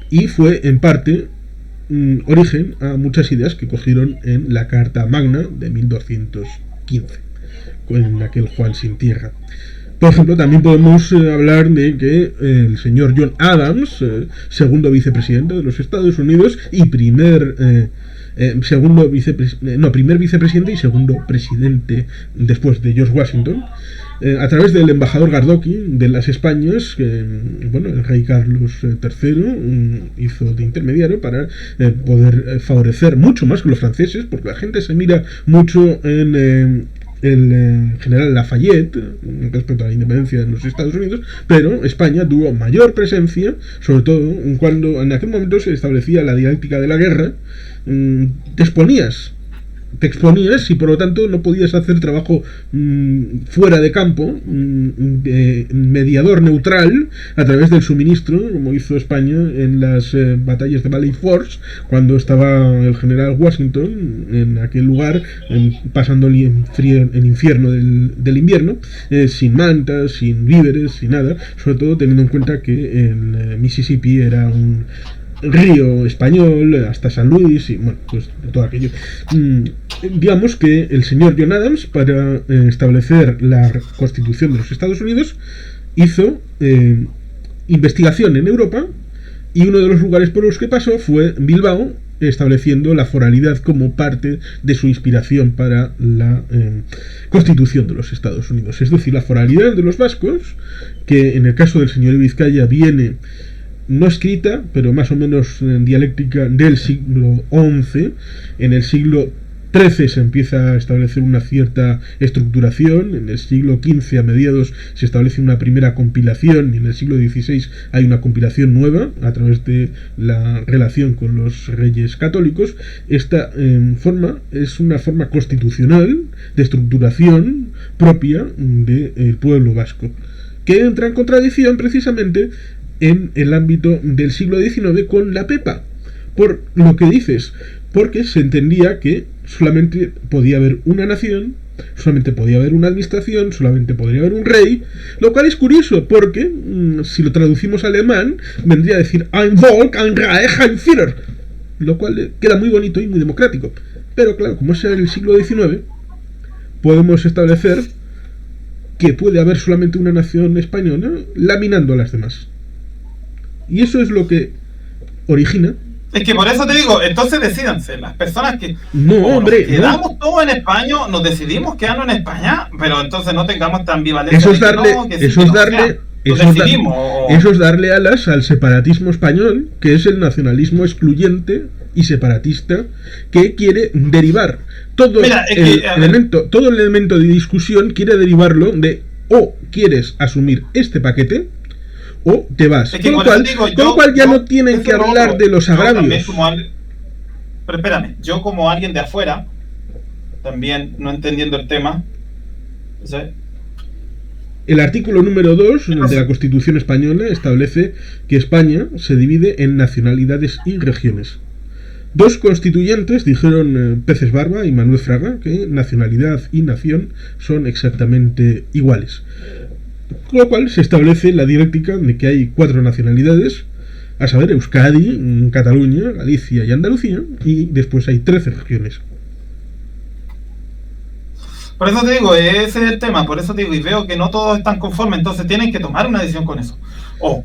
y fue en parte origen a muchas ideas que cogieron en la Carta Magna de 1215, con aquel Juan sin tierra. Por ejemplo, también podemos hablar de que el señor John Adams, segundo vicepresidente de los Estados Unidos y primer vicepresidente y segundo presidente después de George Washington, a través del embajador Gardoqui de las Españas, bueno, el rey Carlos III hizo de intermediario para poder favorecer mucho más que los franceses, porque la gente se mira mucho en el general Lafayette respecto a la independencia de los Estados Unidos, pero España tuvo mayor presencia, sobre todo cuando en aquel momento se establecía la dialéctica de la guerra. Te exponías y por lo tanto no podías hacer trabajo fuera de campo, de mediador neutral a través del suministro, como hizo España en las batallas de Valley Forge, cuando estaba el general Washington en aquel lugar, pasando el infierno del invierno, sin mantas, sin víveres, sin nada, sobre todo teniendo en cuenta que el Mississippi era un río español hasta San Luis y bueno, pues todo aquello. Digamos que el señor John Adams, para establecer la Constitución de los Estados Unidos, hizo investigación en Europa, y uno de los lugares por los que pasó fue Bilbao, estableciendo la foralidad como parte de su inspiración para la Constitución de los Estados Unidos. Es decir, la foralidad de los vascos, que en el caso del señor Vizcaya viene no escrita, pero más o menos en dialéctica del siglo XI. En el siglo XIII se empieza a establecer una cierta estructuración, en el siglo XV a mediados se establece una primera compilación, y en el siglo XVI hay una compilación nueva a través de la relación con los reyes católicos. Esta forma es una forma constitucional de estructuración propia del pueblo vasco, que entra en contradicción precisamente en el ámbito del siglo XIX con la Pepa, por lo que dices, porque se entendía que solamente podía haber una nación, solamente podía haber una administración, solamente podría haber un rey, lo cual es curioso porque si lo traducimos al alemán vendría a decir ein Volk, ein Reich, ein Führer, lo cual queda muy bonito y muy democrático. Pero claro, como es en el siglo XIX, podemos establecer que puede haber solamente una nación española laminando a las demás. Y eso es lo que origina Es que por eso te digo, entonces decídanse, las personas que No, o hombre, nos quedamos todos en España, nos decidimos quedarnos en España, pero entonces no tengamos esta ambivalencia. Eso es de que darle, no, que sí, eso que es no, darle, o sea, eso nos es dar- decidimos. eso es darle alas al separatismo español, que es el nacionalismo excluyente y separatista que quiere derivar todo Mira, es que, todo el elemento de discusión, quiere derivarlo de o quieres asumir este paquete o te vas. Es que Con lo por eso cual, digo, con lo cual ya no tienen eso que es lo hablar otro. de los Yo también agravios. pero espérame, yo como alguien de afuera, también no entendiendo el tema, ¿sí? El artículo número 2 de la Constitución española establece que España se divide en nacionalidades y regiones. Dos constituyentes dijeron, Peces Barba y Manuel Fraga, que nacionalidad y nación son exactamente iguales. Con lo cual se establece la dialéctica de que hay 4 nacionalidades, a saber, Euskadi, Cataluña, Galicia y Andalucía, y después hay 13 regiones. Por eso te digo, ese es el tema, por eso te digo, y veo que no todos están conformes, entonces tienen que tomar una decisión con eso. O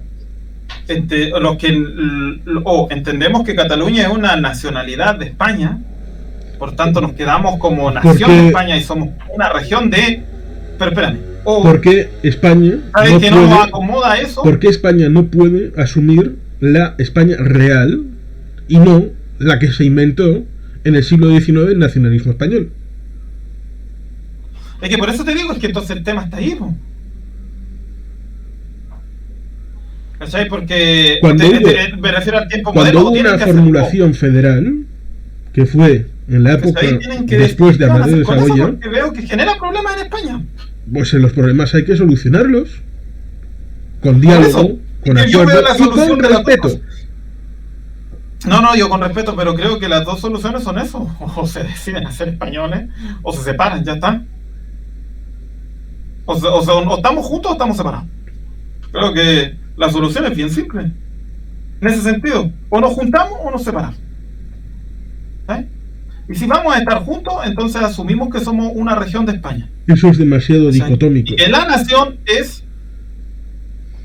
entendemos que Cataluña es una nacionalidad de España, por tanto nos quedamos como nación de España y somos una región de... Pero espérame. Porque España ¿sabes que no nos acomoda eso? Porque España no puede asumir la España real y no la que se inventó en el siglo XIX el nacionalismo español. Es que por eso te digo, es que entonces el tema está ahí, ¿no? ¿Cachai? Porque me refiero al tiempo cuando modelo. Hubo una formulación federal, que fue en la época después de Amadeo de Saboya, porque veo que genera problemas en España. Pues los problemas hay que solucionarlos con diálogo, con acuerdo y con respeto. No, yo con respeto, pero creo que las dos soluciones son eso. O se deciden a ser españoles, o se separan, ya está. O estamos juntos o estamos separados. Creo que la solución es bien simple. En ese sentido, o nos juntamos o nos separamos. ¿Eh? Y si vamos a estar juntos, entonces asumimos que somos una región de España. Eso es demasiado dicotómico. Y que la nación es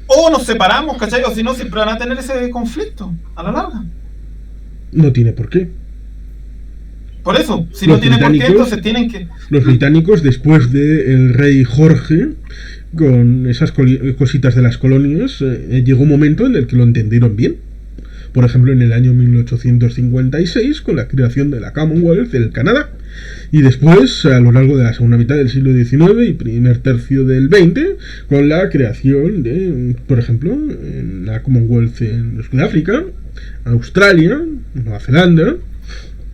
o nos separamos, ¿cachai? O si no, siempre van a tener ese conflicto a la larga. No tiene por qué. Por eso, si no tiene por qué, entonces tienen que... Los británicos, después del rey Jorge, con esas cositas de las colonias, llegó un momento en el que lo entendieron bien. Por ejemplo, en el año 1856, con la creación de la Commonwealth del Canadá. Y después, a lo largo de la segunda mitad del siglo XIX y primer tercio del XX, con la creación de, por ejemplo, en la Commonwealth en Sudáfrica, Australia, Nueva Zelanda,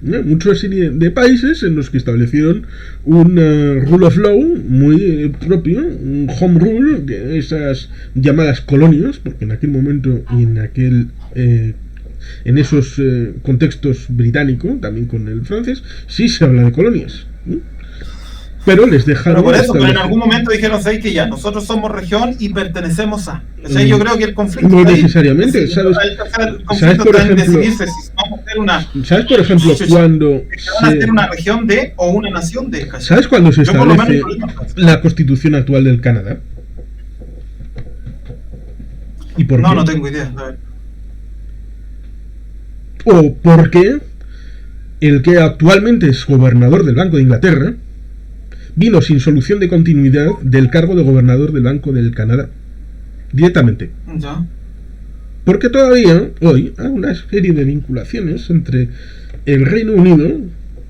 muchas serie de países en los que establecieron un rule of law muy propio, un home rule, de esas llamadas colonias, porque en aquel momento y en esos contextos británico, también con el francés, sí se habla de colonias. Pero les dejaron... Pero en algún momento dijeron, ¿sabes que ya? Nosotros somos región y pertenecemos a... O sea, yo creo que el conflicto... No necesariamente, ¿sabes? ¿Sabes por ejemplo? ¿Sabes por ejemplo cuando... van a ser una región de o una nación de... ¿Sabes cuándo se establece la constitución actual del Canadá? ¿Y por qué? No tengo idea. O porque el que actualmente es gobernador del Banco de Inglaterra vino sin solución de continuidad del cargo de gobernador del Banco del Canadá. Directamente. Ya. Porque todavía hoy hay una serie de vinculaciones entre el Reino Unido,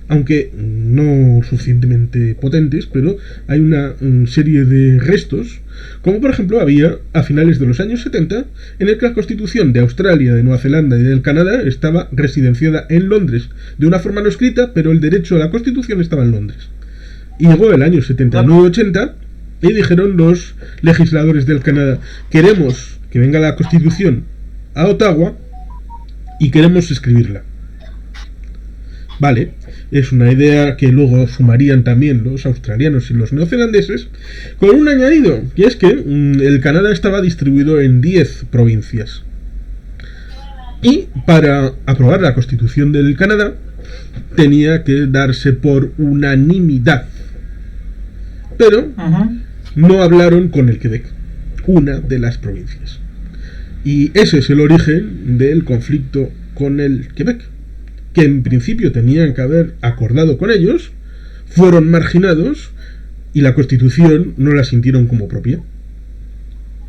aunque no suficientemente potentes, pero hay una serie de restos, como por ejemplo había a finales de los años 70, en el que la Constitución de Australia, de Nueva Zelanda y del Canadá estaba residenciada en Londres, de una forma no escrita, pero el derecho a la Constitución estaba en Londres. Y llegó el año 79-80 y dijeron los legisladores del Canadá: queremos que venga la Constitución a Ottawa y queremos escribirla. Vale, es una idea que luego sumarían también los australianos y los neozelandeses, con un añadido, y es que el Canadá estaba distribuido en 10 provincias. Y para aprobar la Constitución del Canadá tenía que darse por unanimidad. Pero no hablaron con el Quebec, una de las provincias. Y ese es el origen del conflicto con el Quebec, que en principio tenían que haber acordado con ellos, fueron marginados y la Constitución no la sintieron como propia.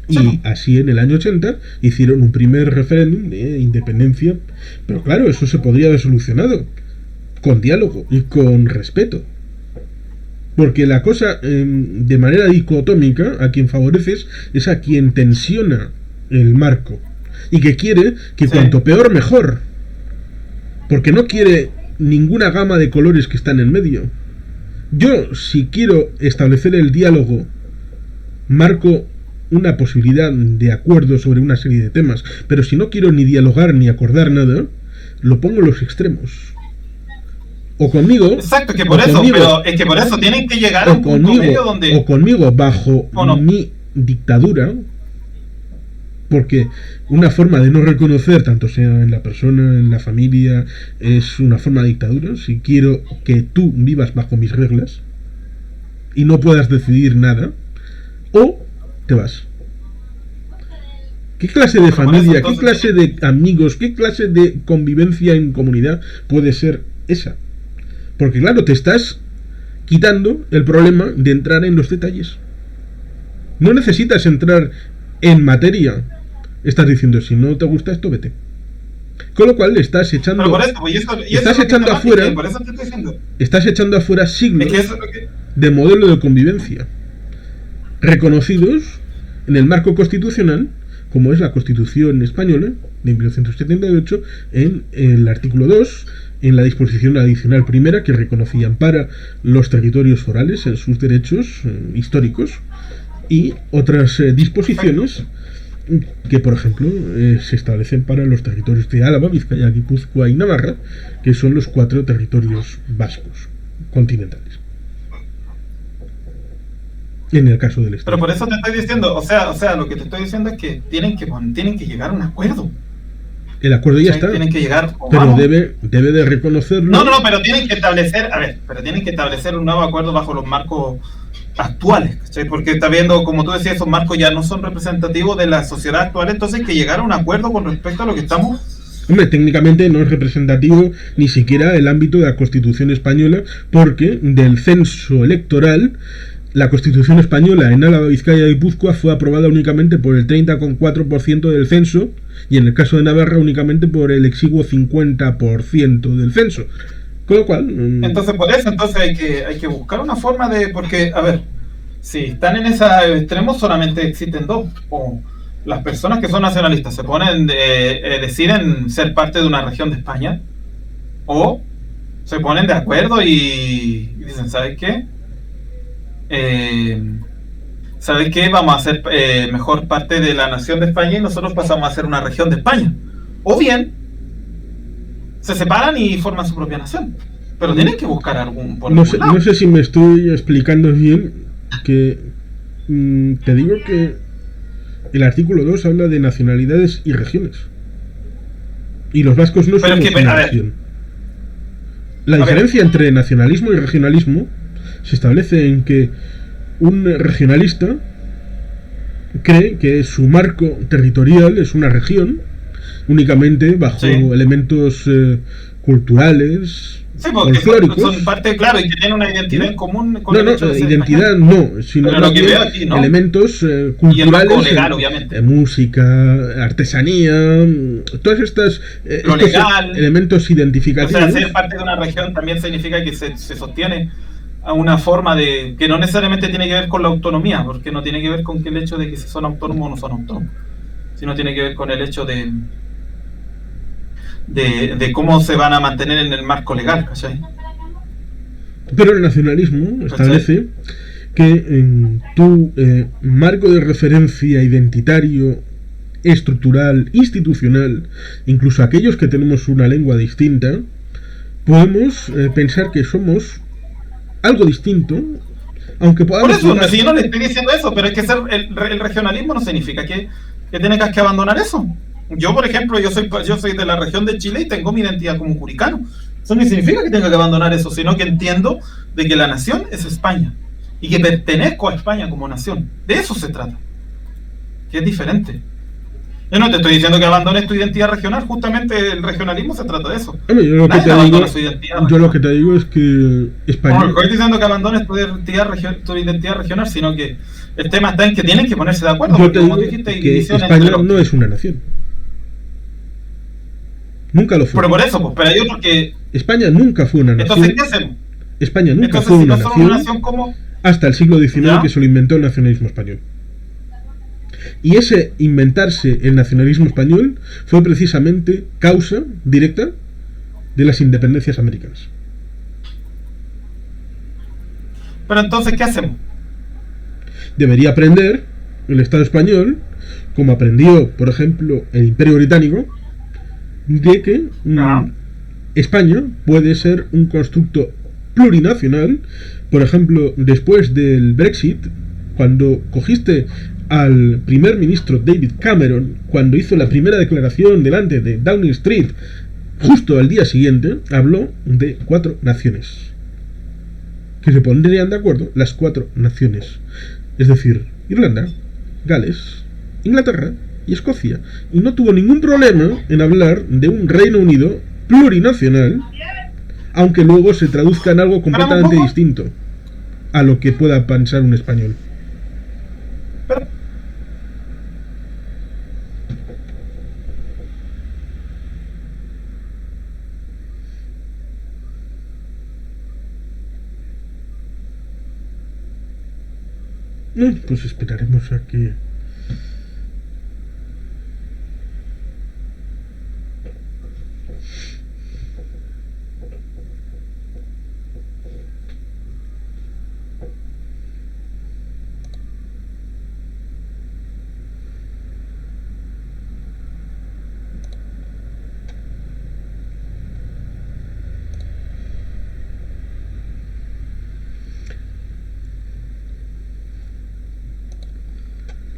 Y así en el año 80 hicieron un primer referéndum de independencia. Pero claro, eso se podría haber solucionado con diálogo y con respeto. Porque la cosa, de manera dicotómica, a quien favoreces es a quien tensiona el marco. Y que quiere que cuanto peor, mejor. Porque no quiere ninguna gama de colores que está en el medio. Yo, si quiero establecer el diálogo, marco una posibilidad de acuerdo sobre una serie de temas, pero si no quiero ni dialogar ni acordar nada, lo pongo en los extremos. O conmigo... Exacto, que por eso, conmigo, pero es que por eso tienen que llegar a un punto medio donde... O conmigo bajo mi dictadura, porque una forma de no reconocer, tanto sea en la persona, en la familia, es una forma de dictadura. Si quiero que tú vivas bajo mis reglas y no puedas decidir nada, o te vas. ¿Qué clase de familia, qué clase de amigos, qué clase de convivencia en comunidad puede ser esa? Porque claro, te estás quitando el problema de entrar en los detalles. No necesitas entrar en materia. Estás diciendo, si no te gusta esto, vete. Con lo cual estás echando... estás echando afuera... Estás echando afuera siglos de modelo de convivencia reconocidos en el marco constitucional, como es la Constitución española de 1978, en el artículo 2, en la disposición adicional primera, que reconocía y ampara los territorios forales en sus derechos históricos, y otras disposiciones que, por ejemplo, se establecen para los territorios de Álava, Vizcaya, Guipúzcoa y Navarra, que son los 4 territorios vascos continentales. En el caso del Estado. Pero por eso te estoy diciendo, o sea, lo que te estoy diciendo es que tienen que llegar a un acuerdo. El acuerdo ya está. Tienen que llegar, pero debe de reconocerlo. No, pero tienen que establecer un nuevo acuerdo bajo los marcos actuales, ¿sí? Porque está viendo, como tú decías, esos marcos ya no son representativos de la sociedad actual, entonces hay que llegar a un acuerdo con respecto a lo que estamos... Hombre, técnicamente no es representativo ni siquiera el ámbito de la Constitución española, porque del censo electoral, la Constitución española en Álava, Vizcaya y Guipúzcoa fue aprobada únicamente por el 30,4% del censo, y en el caso de Navarra únicamente por el exiguo 50% del censo. Con lo cual... Entonces, por eso, hay que buscar una forma de... Porque, a ver, si están en ese extremo, solamente existen dos. O las personas que son nacionalistas se ponen deciden ser parte de una región de España, o se ponen de acuerdo y dicen, ¿sabes qué? ¿Sabes qué? Vamos a ser mejor parte de la nación de España y nosotros pasamos a ser una región de España. O bien se separan y forman su propia nación. Pero tienen que buscar algún... No sé si me estoy explicando bien, que te digo que el artículo 2 habla de nacionalidades y regiones. Y los vascos no son una región. La diferencia entre nacionalismo y regionalismo se establece en que un regionalista cree que su marco territorial es una región únicamente bajo elementos culturales, folclóricos. Son parte, claro, y que tienen una identidad en común con identidad no, sino lo que veo aquí, ¿no? Elementos culturales, legal, obviamente. Música, artesanía, todas estas elementos identificativos. O sea, ser parte de una región también significa que se sostiene a una forma de que no necesariamente tiene que ver con la autonomía, porque no tiene que ver con el hecho de que si son autónomos o no son autónomos, sino tiene que ver con el hecho de cómo se van a mantener en el marco legal, ¿cachai? Pero el nacionalismo establece que en tu marco de referencia identitario, estructural, institucional, incluso aquellos que tenemos una lengua distinta, podemos pensar que somos algo distinto, aunque podamos... Por eso, si yo no le estoy diciendo eso, pero es que el regionalismo no significa que tengas que abandonar eso. Yo, por ejemplo, yo soy de la región de Chile y tengo mi identidad como curicano. Eso no significa que tenga que abandonar eso, sino que entiendo de que la nación es España y que pertenezco a España como nación. De eso se trata, que es diferente. Yo no te estoy diciendo que abandones tu identidad regional, justamente el regionalismo se trata de eso. Hombre, Nadie abandona su identidad yo lo regional. que te digo es que España... No, no estoy diciendo que abandones tu identidad regional, sino que el tema está en que tienen que ponerse de acuerdo, Yo porque te como digo dijiste, hay que división entre España los... no es una nación. Nunca lo fue. Pero por eso, pues, pero hay otros que... España nunca fue una nación. Entonces, ¿qué hacemos? España nunca Entonces, fue si una no son nación una nación, ¿cómo? hasta el siglo XIX, ¿Ya? que se lo inventó el nacionalismo español. Y ese inventarse el nacionalismo español fue precisamente causa directa de las independencias americanas. Pero entonces, ¿qué hacemos? Debería aprender el Estado español, como aprendió, por ejemplo, el Imperio Británico, de que España puede ser un constructo plurinacional. Por ejemplo, después del Brexit, cuando cogiste al primer ministro David Cameron, cuando hizo la primera declaración delante de Downing Street, justo al día siguiente, habló de 4 naciones. Que se pondrían de acuerdo las 4 naciones. Es decir, Irlanda, Gales, Inglaterra y Escocia. Y no tuvo ningún problema en hablar de un Reino Unido plurinacional, aunque luego se traduzca en algo completamente distinto a lo que pueda pensar un español. No, pues esperaremos a que...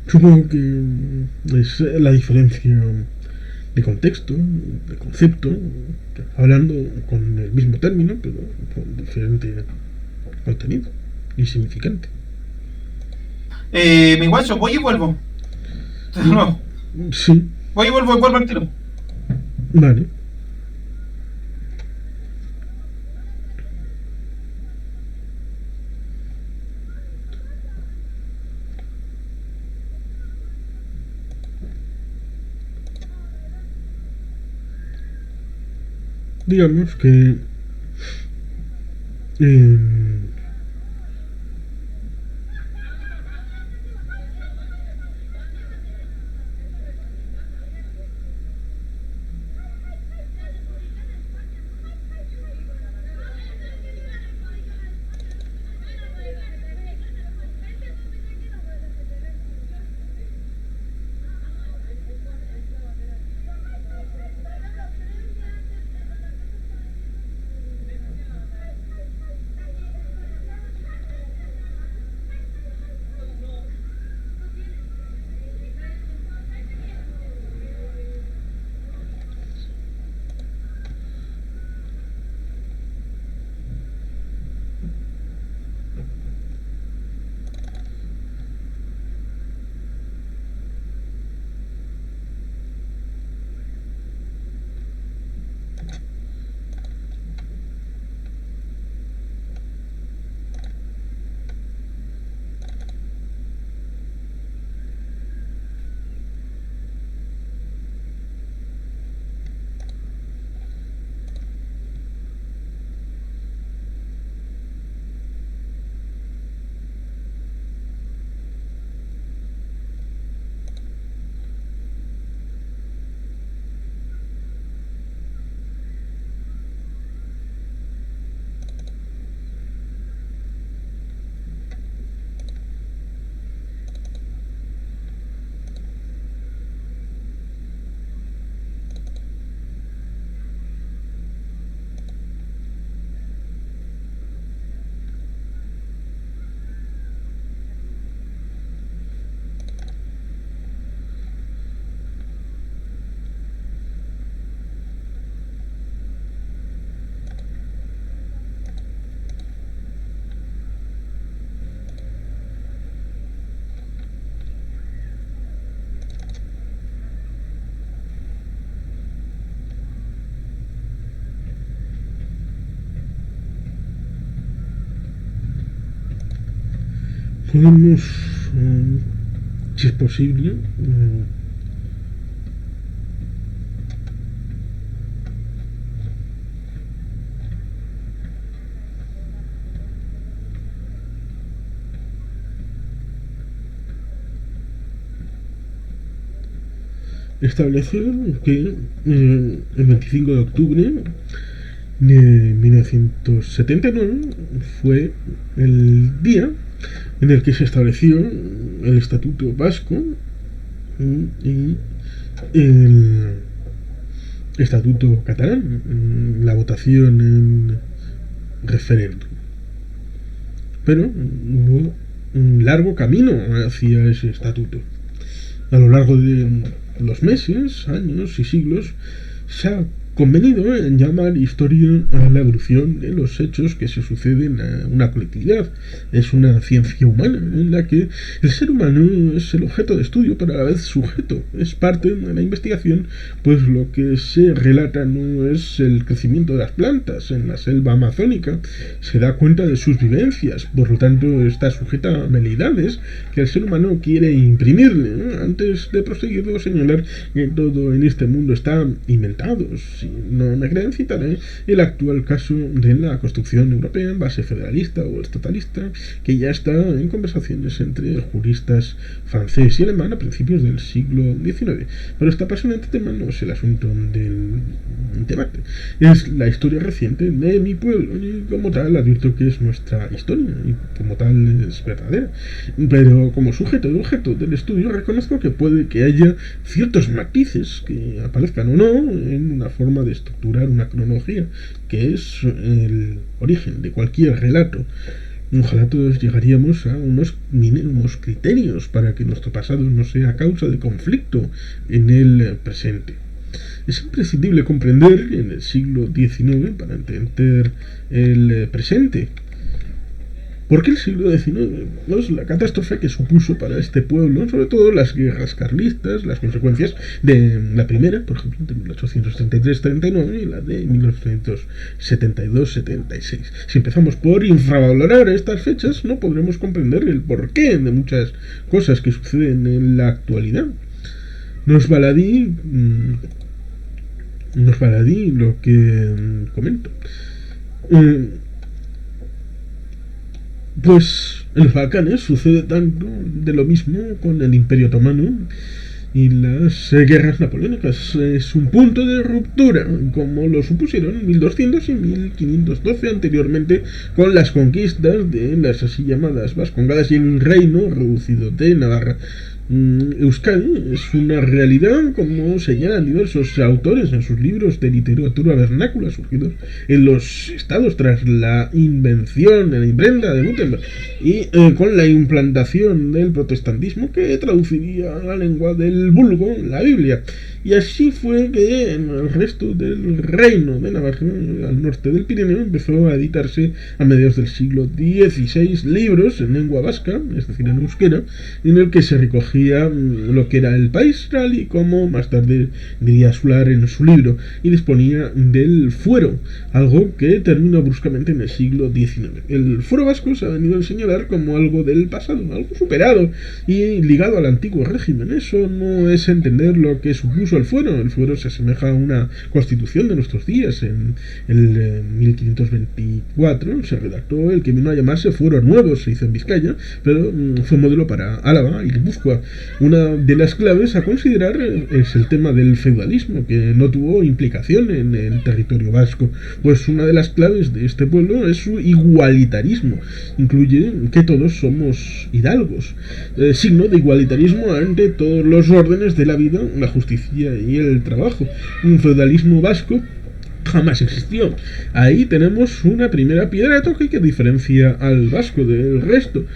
Supongo que es la diferencia de contexto, de concepto, hablando con el mismo término, pero con diferente contenido y significante. Mi guacho, voy y vuelvo. No. Sí. Voy y vuelvo al tiro. Vale. Digamos que podemos, si es posible, establecer que el 25 de octubre de 1979 fue el día en el que se estableció el Estatuto Vasco y el Estatuto Catalán, la votación en referéndum. Pero hubo un largo camino hacia ese estatuto. A lo largo de los meses, años y siglos se ha convenido en llamar historia a la evolución de los hechos que se suceden a una colectividad. Es una ciencia humana en la que el ser humano es el objeto de estudio, pero a la vez sujeto. Es parte de la investigación, pues lo que se relata no es el crecimiento de las plantas en la selva amazónica, se da cuenta de sus vivencias, por lo tanto está sujeta a veleidades que el ser humano quiere imprimirle. Antes de proseguir, debo señalar que todo en este mundo está inventado. Si no me creen, citaré el actual caso de la construcción europea en base federalista o estatalista, que ya está en conversaciones entre juristas francés y alemán a principios del siglo XIX. Pero este apasionante tema no es el asunto del debate, es la historia reciente de mi pueblo, y como tal advierto que es nuestra historia, y como tal es verdadera. Pero como sujeto de objeto del estudio reconozco que puede que haya ciertos matices que aparezcan o no en una forma de estructurar una cronología, que es el origen de cualquier relato. Ojalá todos llegaríamos a unos mínimos criterios para que nuestro pasado no sea causa de conflicto en el presente. Es imprescindible comprender en el siglo XIX para entender el presente. ¿Por qué el siglo XIX? Pues la catástrofe que supuso para este pueblo, sobre todo las guerras carlistas, las consecuencias de la primera, por ejemplo, de 1833-39 y la de 1972-76. Si empezamos por infravalorar estas fechas, no podremos comprender el porqué de muchas cosas que suceden en la actualidad. Nos baladí lo que comento. Pues en los Balcanes sucede tanto de lo mismo con el Imperio Otomano y las guerras napoleónicas. Es un punto de ruptura, como lo supusieron en 1200 y 1512 anteriormente con las conquistas de las así llamadas Vascongadas y el reino reducido de Navarra. Euskadi es una realidad, como señalan diversos autores en sus libros de literatura vernácula surgidos en los estados tras la invención de la imprenta de Gutenberg y con la implantación del protestantismo, que traduciría a la lengua del vulgo la Biblia. Y así fue que en el resto del reino de Navarra, al norte del Pirineo, empezó a editarse a mediados del siglo XVI libros en lengua vasca, es decir, en euskera, en el que se recogía lo que era el país tal y como más tarde diría Sular en su libro, y disponía del fuero, algo que terminó bruscamente en el siglo XIX. El fuero vasco se ha venido a señalar como algo del pasado, algo superado y ligado al antiguo régimen. Eso no es entender lo que supuso el fuero. El fuero se asemeja a una constitución de nuestros días. En el 1524 se redactó el que vino a llamarse fuero nuevo, se hizo en Vizcaya, pero fue modelo para Álava y Guipúzcoa. Una de las claves a considerar es el tema del feudalismo, que no tuvo implicación en el territorio vasco, pues una de las claves de este pueblo es su igualitarismo. Incluye que todos somos hidalgos, signo de igualitarismo ante todos los órdenes de la vida, la justicia y el trabajo. Un feudalismo vasco jamás existió. Ahí tenemos una primera piedra de toque que diferencia al vasco del resto.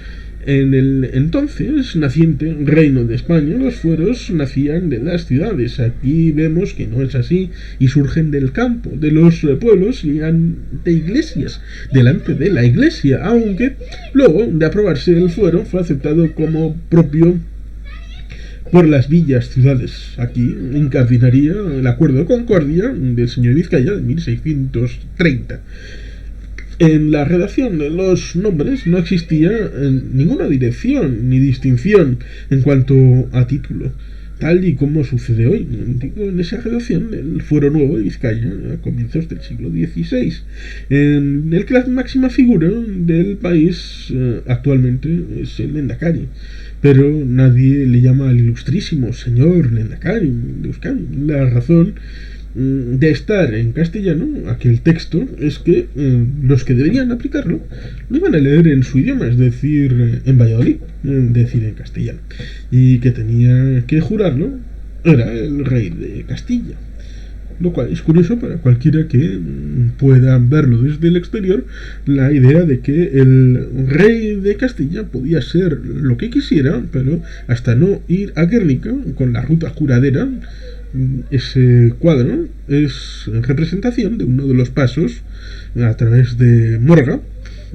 En el entonces naciente reino de España, los fueros nacían de las ciudades. Aquí vemos que no es así y surgen del campo, de los pueblos y ante iglesias, delante de la iglesia, aunque luego de aprobarse el fuero fue aceptado como propio por las villas ciudades. Aquí incardinaría el acuerdo de Concordia del señor Vizcaya de 1630. En la redacción de los nombres no existía ninguna dirección ni distinción en cuanto a título, tal y como sucede hoy. En esa redacción del Fuero Nuevo de Vizcaya, a comienzos del siglo XVI, en el que la máxima figura del país actualmente es el Lendakari. Pero nadie le llama al ilustrísimo señor Lendakari de Euskadi. La razón de estar en castellano aquel texto es que los que deberían aplicarlo lo iban a leer en su idioma, es decir, en Valladolid, decir en castellano, y que tenía que jurarlo era el rey de Castilla, lo cual es curioso para cualquiera que pueda verlo desde el exterior, la idea de que el rey de Castilla podía ser lo que quisiera, pero hasta no ir a Guernica con la ruta juradera. Ese cuadro es representación de uno de los pasos a través de Morga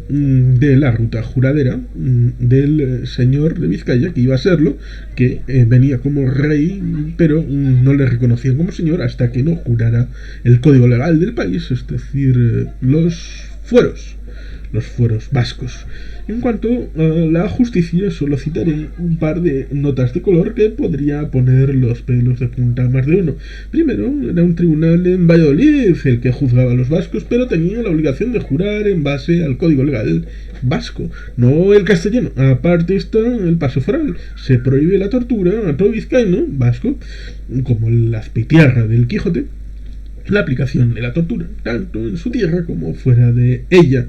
de la ruta juradera del señor de Vizcaya, que iba a serlo, que venía como rey, pero no le reconocían como señor hasta que no jurara el código legal del país, es decir, los fueros vascos. En cuanto a la justicia, solo citaré un par de notas de color que podría poner los pelos de punta a más de uno. Primero, era un tribunal en Valladolid el que juzgaba a los vascos, pero tenía la obligación de jurar en base al código legal vasco, no el castellano. Aparte está el paso foral. Se prohíbe la tortura a todo vizcaíno vasco, como la azpeitiarra del Quijote, la aplicación de la tortura, tanto en su tierra como fuera de ella.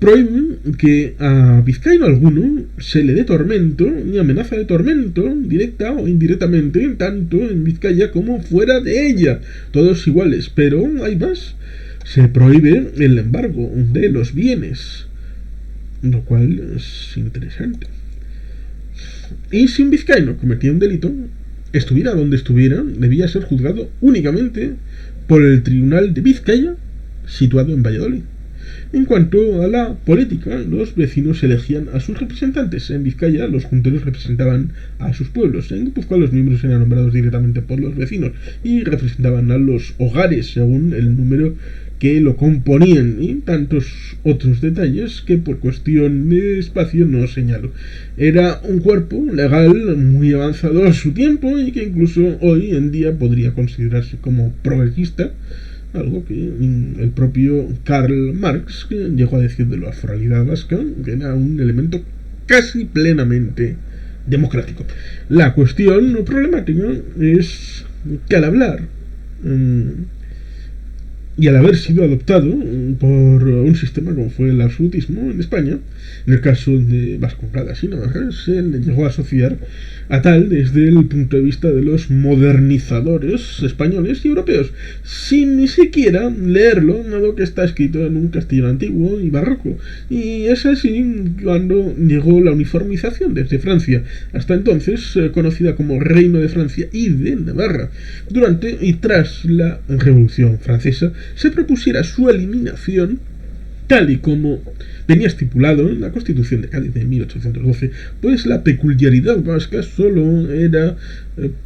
Prohíben que a vizcaíno alguno se le dé tormento ni amenaza de tormento, directa o indirectamente, tanto en Vizcaya como fuera de ella. Todos iguales, pero hay más. Se prohíbe el embargo de los bienes, lo cual es interesante. Y si un vizcaíno cometía un delito, estuviera donde estuviera, debía ser juzgado únicamente por el Tribunal de Vizcaya, situado en Valladolid. En cuanto a la política, los vecinos elegían a sus representantes. En Vizcaya, los junteros representaban a sus pueblos. En Guipúzcoa, los miembros eran nombrados directamente por los vecinos y representaban a los hogares según el número que lo componían, y tantos otros detalles que por cuestión de espacio no señalo. Era un cuerpo legal muy avanzado a su tiempo y que incluso hoy en día podría considerarse como progresista, algo que el propio Karl Marx llegó a decir de la foralidad vasca, que era un elemento casi plenamente democrático. La cuestión problemática es que al hablar y al haber sido adoptado por un sistema como fue el absolutismo en España, en el caso de Vascongadas y Navarra, se le llegó a asociar a tal desde el punto de vista de los modernizadores españoles y europeos, sin ni siquiera leerlo, dado que está escrito en un castellano antiguo y barroco. Y es así cuando llegó la uniformización desde Francia, hasta entonces conocida como Reino de Francia y de Navarra. Durante y tras la Revolución Francesa se propusiera su eliminación, tal y como venía estipulado en la Constitución de Cádiz de 1812, pues la peculiaridad vasca solo era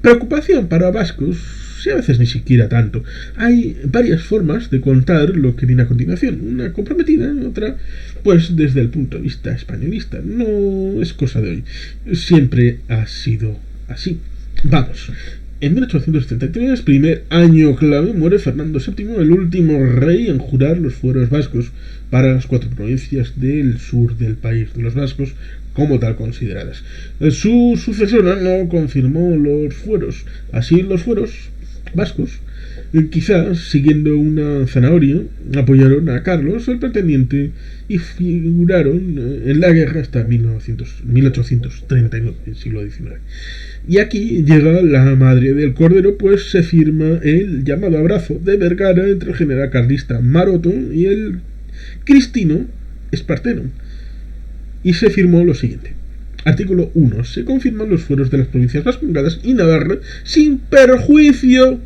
preocupación para vascos, y a veces ni siquiera tanto. Hay varias formas de contar lo que viene a continuación, una comprometida, otra pues desde el punto de vista españolista. No es cosa de hoy, siempre ha sido así. Vamos. En 1873, primer año clave, muere Fernando VII, el último rey en jurar los fueros vascos para las 4 provincias del sur del país, de los vascos como tal consideradas. Su sucesora no confirmó los fueros. Así los fueros vascos, quizás siguiendo una zanahoria, apoyaron a Carlos, el pretendiente, y figuraron en la guerra hasta 1839, el siglo XIX. Y aquí llega la madre del cordero, pues se firma el llamado abrazo de Vergara entre el general carlista Maroto y el cristino Espartero. Y se firmó lo siguiente. Artículo 1. Se confirman los fueros de las provincias vascongadas y Navarra sin perjuicio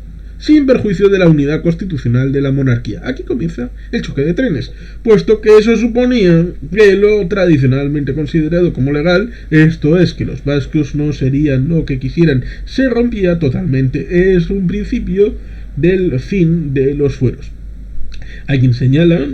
de la unidad constitucional de la monarquía. Aquí comienza el choque de trenes, puesto que eso suponía que lo tradicionalmente considerado como legal, esto es que los vascos no serían lo que quisieran, se rompía totalmente. Es un principio del fin de los fueros. Hay quien señala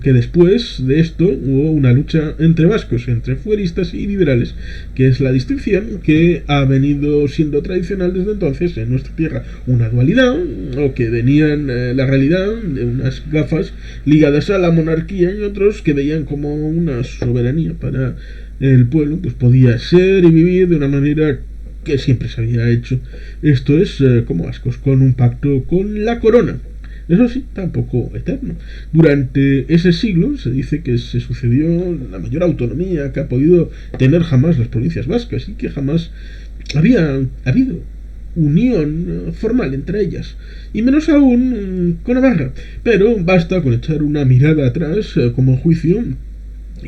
que después de esto hubo una lucha entre vascos, entre fueristas y liberales, que es la distinción que ha venido siendo tradicional desde entonces en nuestra tierra. Una dualidad, o que venían la realidad de unas gafas ligadas a la monarquía y otros que veían como una soberanía para el pueblo, pues podía ser y vivir de una manera que siempre se había hecho. Esto es como vascos, con un pacto con la corona. Eso sí, tampoco eterno. Durante ese siglo se dice que se sucedió la mayor autonomía que ha podido tener jamás las provincias vascas y que jamás había habido unión formal entre ellas, y menos aún con Navarra. Pero basta con echar una mirada atrás como juicio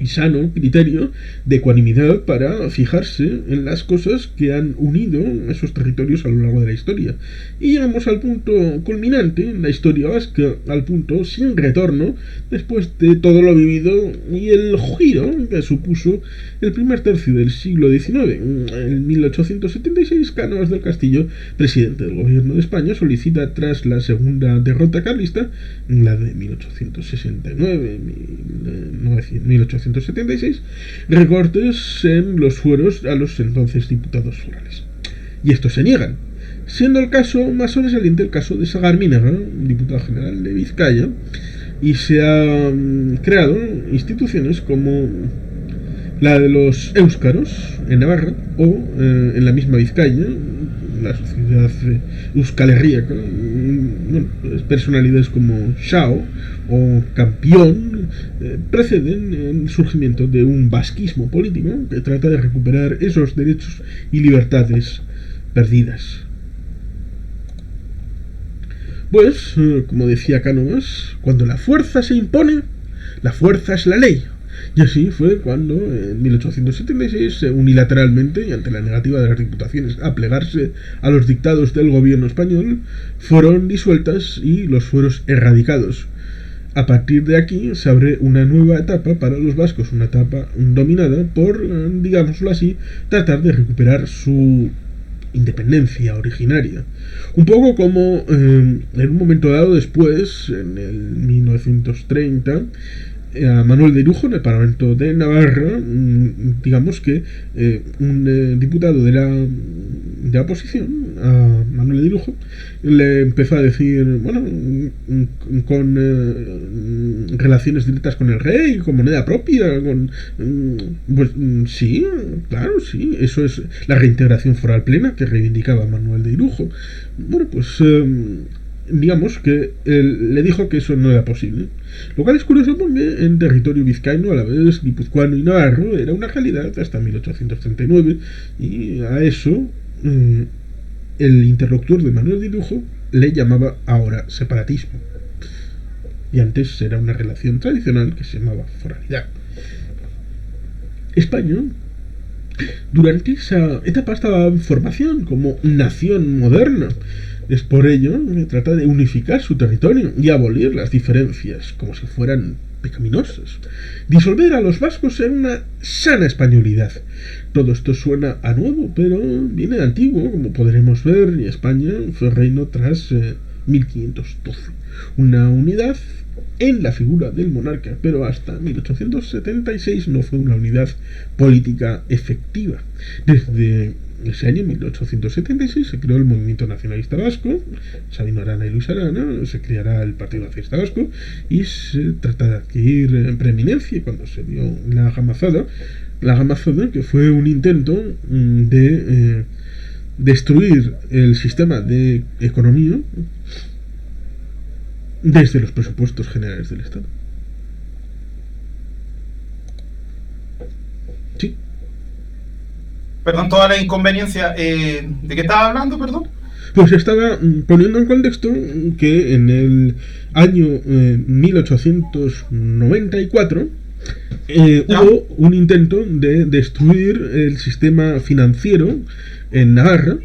y sano criterio de ecuanimidad para fijarse en las cosas que han unido esos territorios a lo largo de la historia. Y llegamos al punto culminante en la historia vasca, al punto sin retorno, después de todo lo vivido y el giro que supuso el primer tercio del siglo XIX. En 1876, Cánovas del Castillo, presidente del gobierno de España, solicita, tras la segunda derrota carlista, la de 1869, 1876, recortes en los fueros a los entonces diputados forales. Y estos se niegan, siendo el caso más sobresaliente el caso de Sagarminega, diputado general de Vizcaya, y se han creado instituciones como la de los éuskaros en Navarra o en la misma Vizcaya, la sociedad Euskal Herriaca, bueno, personalidades como Shao o Campión preceden el surgimiento de un vasquismo político que trata de recuperar esos derechos y libertades perdidas. Pues, como decía Cánovas, cuando la fuerza se impone, la fuerza es la ley. Y así fue cuando, en 1876, unilateralmente, y ante la negativa de las diputaciones a plegarse a los dictados del gobierno español, fueron disueltas y los fueros erradicados. A partir de aquí se abre una nueva etapa para los vascos, una etapa dominada por, digámoslo así, tratar de recuperar su independencia originaria. Un poco como en un momento dado después, en el 1930, a Manuel de Irujo en el Parlamento de Navarra, digamos que un diputado de la oposición, a Manuel de Irujo, le empezó a decir, bueno, con relaciones directas con el rey, con moneda propia, con pues sí, claro, sí, eso es la reintegración foral plena que reivindicaba Manuel de Irujo. Bueno, pues digamos que él le dijo que eso no era posible. Lo cual es curioso porque en territorio vizcaíno, a la vez guipuzcoano y navarro, era una realidad hasta 1839, y a eso el interlocutor de Manuel de Irujo le llamaba ahora separatismo. Y antes era una relación tradicional que se llamaba foralidad. España, durante esa etapa, estaba en formación como nación moderna. Es por ello que trata de unificar su territorio y abolir las diferencias como si fueran pecaminosas. Disolver a los vascos en una sana españolidad. Todo esto suena a nuevo, pero viene de antiguo, como podremos ver, y España fue reino tras 1512. Una unidad en la figura del monarca, pero hasta 1876 no fue una unidad política efectiva. Desde ese año, 1876, se creó el Movimiento Nacionalista Vasco, Sabino Arana y Luis Arana, se creará el Partido Nacionalista Vasco y se trata de adquirir preeminencia cuando se dio la gamazada, que fue un intento de destruir el sistema de economía desde los presupuestos generales del Estado. Sí. Perdón, toda la inconveniencia. ¿De qué estaba hablando, perdón? Pues estaba poniendo en contexto que en el año 1894 hubo un intento de destruir el sistema financiero en Navarra.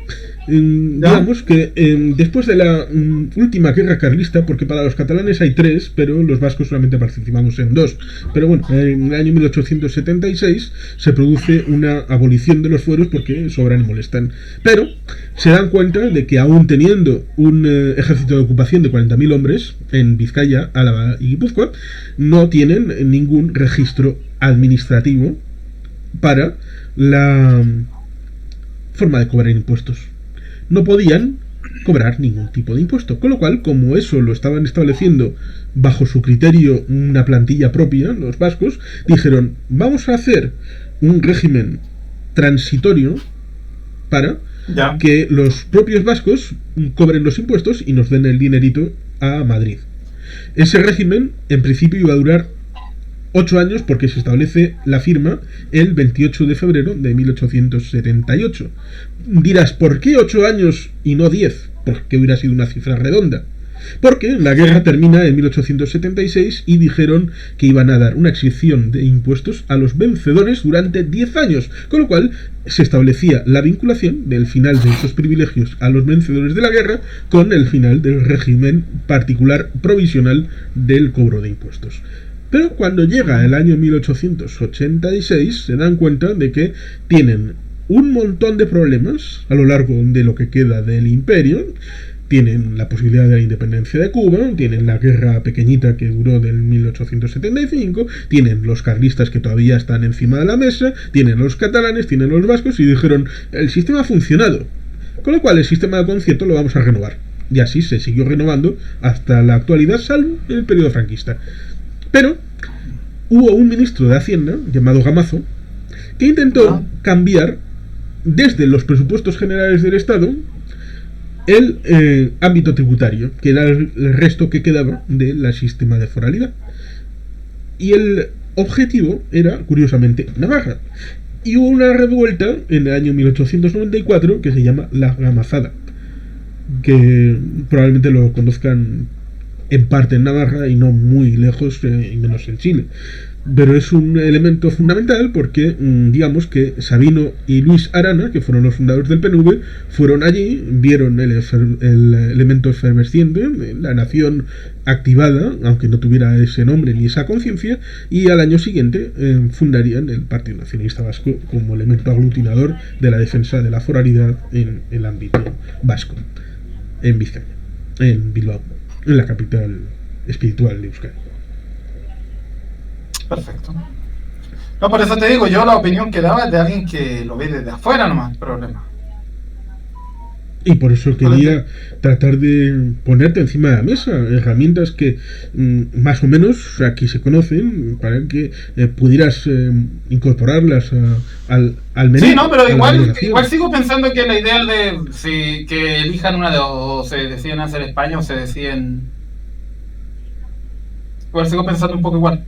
Digamos que después de la última guerra carlista, porque para los catalanes hay 3, pero los vascos solamente participamos en 2. Pero bueno, en el año 1876 se produce una abolición de los fueros porque sobran y molestan. Pero se dan cuenta de que aún teniendo un ejército de ocupación de 40.000 hombres en Vizcaya, Álava y Guipúzcoa, no tienen ningún registro administrativo para la forma de cobrar impuestos. No podían cobrar ningún tipo de impuesto, con lo cual, como eso lo estaban estableciendo bajo su criterio una plantilla propia, los vascos dijeron, vamos a hacer un régimen transitorio para que los propios vascos cobren los impuestos y nos den el dinerito a Madrid. Ese régimen en principio iba a durar 8 años porque se establece la firma el 28 de febrero de 1878. Dirás, ¿por qué 8 años y no 10? Porque hubiera sido una cifra redonda. Porque la guerra termina en 1876 y dijeron que iban a dar una exención de impuestos a los vencedores durante 10 años, con lo cual se establecía la vinculación del final de esos privilegios a los vencedores de la guerra con el final del régimen particular provisional del cobro de impuestos. Pero cuando llega el año 1886 se dan cuenta de que tienen un montón de problemas a lo largo de lo que queda del imperio. Tienen la posibilidad de la independencia de Cuba, tienen la guerra pequeñita que duró del 1875, tienen los carlistas que todavía están encima de la mesa, tienen los catalanes, tienen los vascos y dijeron, el sistema ha funcionado, con lo cual el sistema de concierto lo vamos a renovar. Y así se siguió renovando hasta la actualidad, salvo en el periodo franquista. Pero hubo un ministro de Hacienda, llamado Gamazo, que intentó cambiar desde los presupuestos generales del Estado el ámbito tributario, que era el resto que quedaba del sistema de foralidad. Y el objetivo era, curiosamente, Navarra. Y hubo una revuelta en el año 1894 que se llama la Gamazada, que probablemente lo conozcan en parte en Navarra y no muy lejos, y menos en Chile. Pero es un elemento fundamental porque, digamos que Sabino y Luis Arana, que fueron los fundadores del PNV, fueron allí, vieron el elemento efervesciente, la nación activada, aunque no tuviera ese nombre ni esa conciencia, y al año siguiente fundarían el Partido Nacionalista Vasco como elemento aglutinador de la defensa de la foralidad en el ámbito vasco, en Vizcaya, en Bilbao, en la capital espiritual de Euskadi. Perfecto. No, por eso te digo, yo la opinión que daba es de alguien que lo ve desde afuera nomás, problema. Y por eso quería tratar de ponerte encima de la mesa herramientas que más o menos aquí se conocen para que pudieras incorporarlas al menú. Sí, no, pero igual sigo pensando que la idea de que elijan una de o se deciden hacer España o se deciden... Igual sigo pensando un poco igual.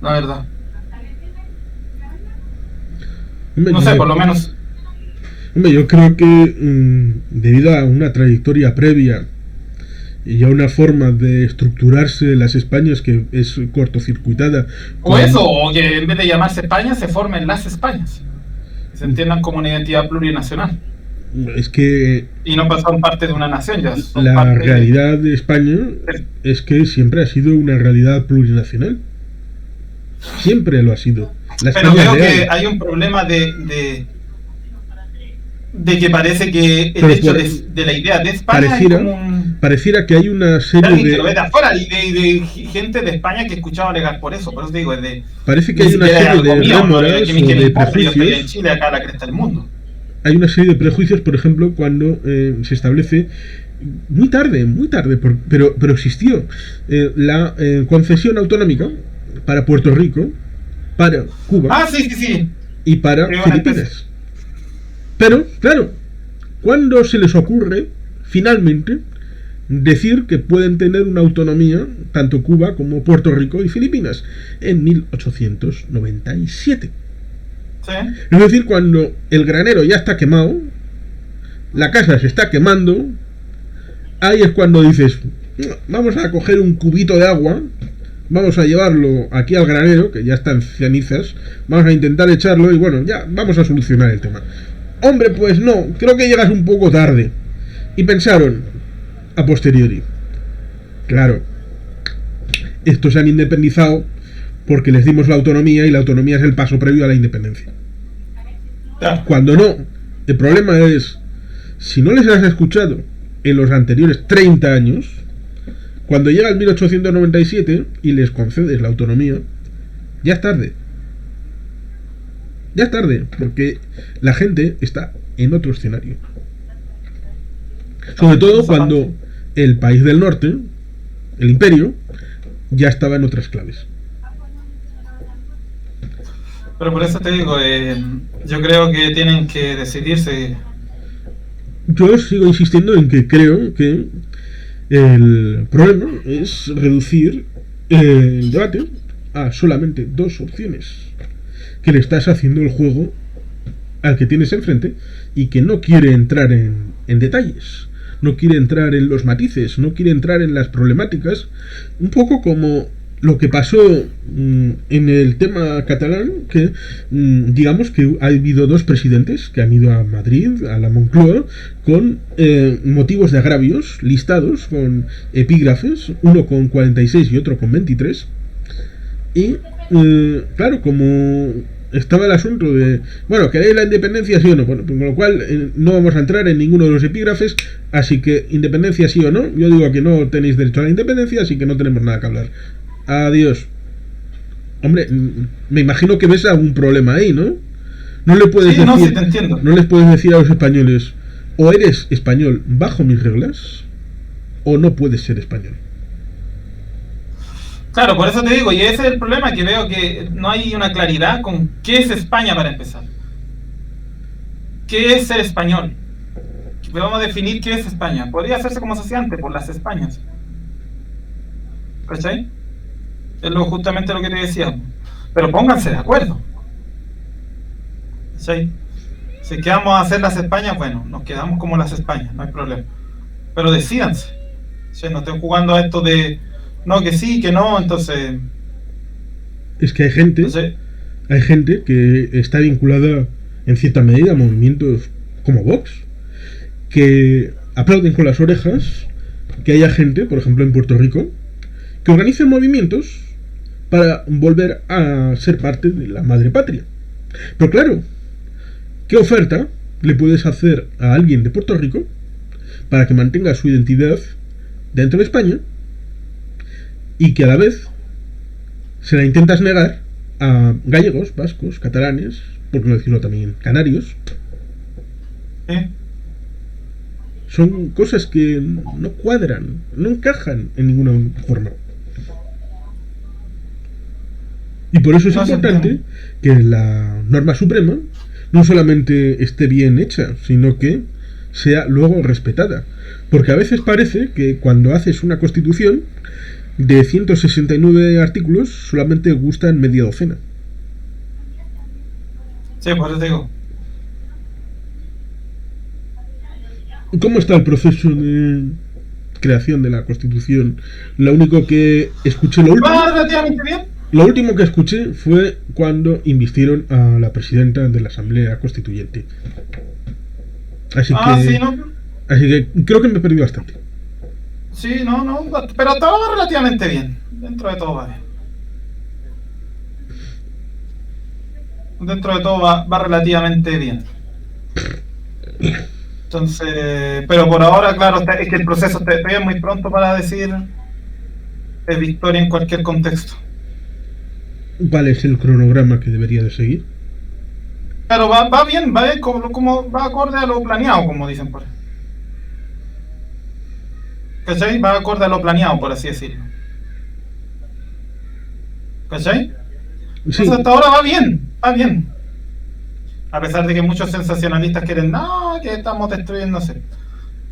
La verdad. No sé, por lo menos. Hombre, yo creo que debido a una trayectoria previa y a una forma de estructurarse las Españas que es cortocircuitada. O eso, o que en vez de llamarse España se formen las Españas. Que se entiendan como una identidad plurinacional. Es que... Y no son parte de una nación ya. La realidad de España es que siempre ha sido una realidad plurinacional. Siempre lo ha sido. Pero creo que hay un problema de que parece que el hecho de la idea de España pareciera que hay una serie de... que lo ve de afuera y de gente de España que escuchaba alegar por eso. Por eso digo, parece que hay una serie de rémoras o de prejuicios. En Chile, acá la cresta del mundo. Hay una serie de prejuicios, por ejemplo, cuando se establece muy tarde, pero existió la concesión autonómica para Puerto Rico, para Cuba sí. y para Filipinas. Pero, claro, ¿cuándo se les ocurre finalmente decir que pueden tener una autonomía tanto Cuba como Puerto Rico y Filipinas? En 1897. Sí. Es decir, cuando el granero ya está quemado, la casa se está quemando, ahí es cuando dices, vamos a coger un cubito de agua vamos a llevarlo aquí al granero, que ya está en cenizas, vamos a intentar echarlo y bueno, ya vamos a solucionar el tema. Hombre, pues no, creo que llegas un poco tarde. Y pensaron, a posteriori, claro, estos se han independizado porque les dimos la autonomía y la autonomía es el paso previo a la independencia. Cuando no, el problema es, si no les has escuchado en los anteriores 30 años, cuando llega el 1897 y les concedes la autonomía, ya es tarde. Ya es tarde, porque la gente está en otro escenario. Sobre todo cuando el país del norte, el imperio, ya estaba en otras claves. Pero por eso te digo, yo creo que tienen que decidirse. Yo sigo insistiendo en que creo que el problema es reducir el debate a solamente dos opciones. Que le estás haciendo el juego al que tienes enfrente y que no quiere entrar en detalles, no quiere entrar en los matices, no quiere entrar en las problemáticas, un poco como lo que pasó en el tema catalán, que digamos que ha habido dos presidentes que han ido a Madrid, a la Moncloa, con motivos de agravios listados, con epígrafes, uno con 46 y otro con 23, y claro, como estaba el asunto de, bueno, ¿queréis la independencia sí o no? Bueno, pues con lo cual no vamos a entrar en ninguno de los epígrafes, así que independencia sí o no. Yo digo que no tenéis derecho a la independencia, así que no tenemos nada que hablar. Adiós. Hombre, me imagino que ves algún problema ahí, ¿no? No le puedes decir, no, sí te entiendo. No les puedes decir a los españoles, o eres español bajo mis reglas, o no puedes ser español. Claro, por eso te digo, y ese es el problema, que veo que no hay una claridad con qué es España para empezar. ¿Qué es ser español? Vamos a definir qué es España. Podría hacerse como se hacía antes, por las Españas. ¿Cachai? Es justamente lo que te decía. Pero pónganse de acuerdo. ¿Cachai? Si quedamos a hacer las Españas, bueno, nos quedamos como las Españas, no hay problema. Pero decídanse. ¿Cachai? No estén jugando a esto de no, que sí, que no, entonces... Es que hay gente que está vinculada en cierta medida a movimientos como Vox, que aplauden con las orejas que haya gente, por ejemplo en Puerto Rico, que organicen movimientos para volver a ser parte de la madre patria. Pero claro, ¿qué oferta le puedes hacer a alguien de Puerto Rico para que mantenga su identidad dentro de España y que a la vez se la intentas negar a gallegos, vascos, catalanes, por no decirlo también, canarios? Son cosas que no cuadran, no encajan en ninguna forma. Y por eso es importante que la norma suprema no solamente esté bien hecha, sino que sea luego respetada. Porque a veces parece que cuando haces una constitución de 169 artículos solamente gustan media docena. Sí, por eso te digo. ¿Cómo está el proceso de creación de la Constitución? Lo único que escuché, relativamente bien. Lo último que escuché fue cuando invistieron a la presidenta de la Asamblea Constituyente. Así que creo que me he perdido bastante. Sí, no, pero todo va relativamente bien. Dentro de todo va bien. Dentro de todo va relativamente bien. Entonces, pero por ahora, claro, es que el proceso todavía es muy pronto para decir es victoria en cualquier contexto. ¿Cuál es el cronograma que debería de seguir? Claro, va bien como va acorde a lo planeado, como dicen por ahí. ¿Cachai? Va acorde a lo planeado, por así decirlo. ¿Cachai? Sí. Entonces hasta ahora va bien. A pesar de que muchos sensacionalistas quieren, no, que estamos destruyéndose.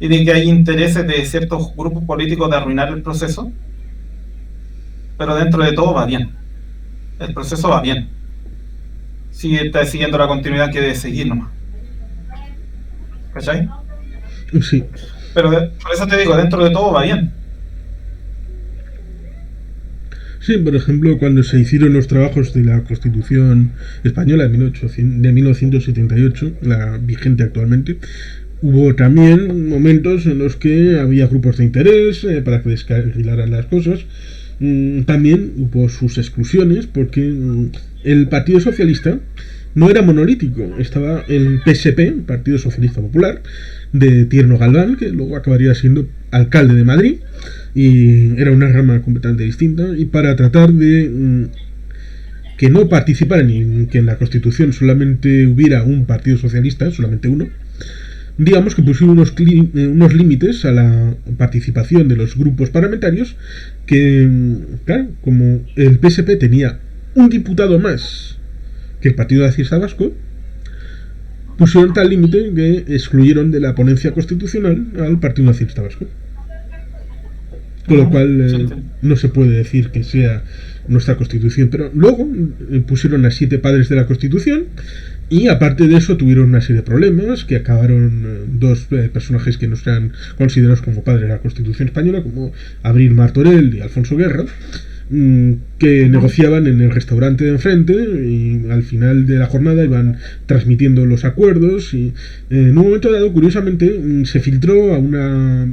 Y de que hay intereses de ciertos grupos políticos de arruinar el proceso. Pero dentro de todo va bien. El proceso va bien. Sí, está siguiendo la continuidad que debe seguir nomás. ¿Cachai? Sí. Pero por eso te digo, dentro de todo va bien. Sí, por ejemplo, cuando se hicieron los trabajos de la Constitución Española de 1978, la vigente actualmente, hubo también momentos en los que había grupos de interés para que descarrilaran las cosas. También hubo sus exclusiones porque el Partido Socialista no era monolítico. Estaba el PSP, Partido Socialista Popular, de Tierno Galván, que luego acabaría siendo alcalde de Madrid, y era una rama completamente distinta. Y para tratar de que no participaran y que en la Constitución solamente hubiera un Partido Socialista, solamente uno, digamos que pusieron unos límites a la participación de los grupos parlamentarios que, claro, como el PSP tenía un diputado más que el Partido Nacionalista Vasco, pusieron tal límite que excluyeron de la ponencia constitucional al Partido Nacionalista Vasco. Con lo cual no se puede decir que sea nuestra Constitución. Pero luego pusieron a 7 padres de la Constitución. Y aparte de eso tuvieron una serie de problemas que acabaron dos personajes que no sean considerados como padres de la Constitución española, como Abril Martorell y Alfonso Guerra, que negociaban en el restaurante de enfrente y al final de la jornada iban transmitiendo los acuerdos y en un momento dado, curiosamente, se filtró a una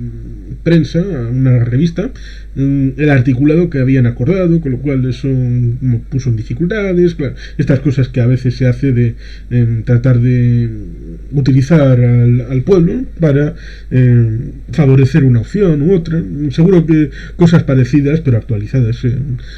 prensa, a una revista, el articulado que habían acordado, con lo cual eso puso en dificultades. Claro, estas cosas que a veces se hace de tratar de utilizar al pueblo para favorecer una opción u otra. Seguro que cosas parecidas pero actualizadas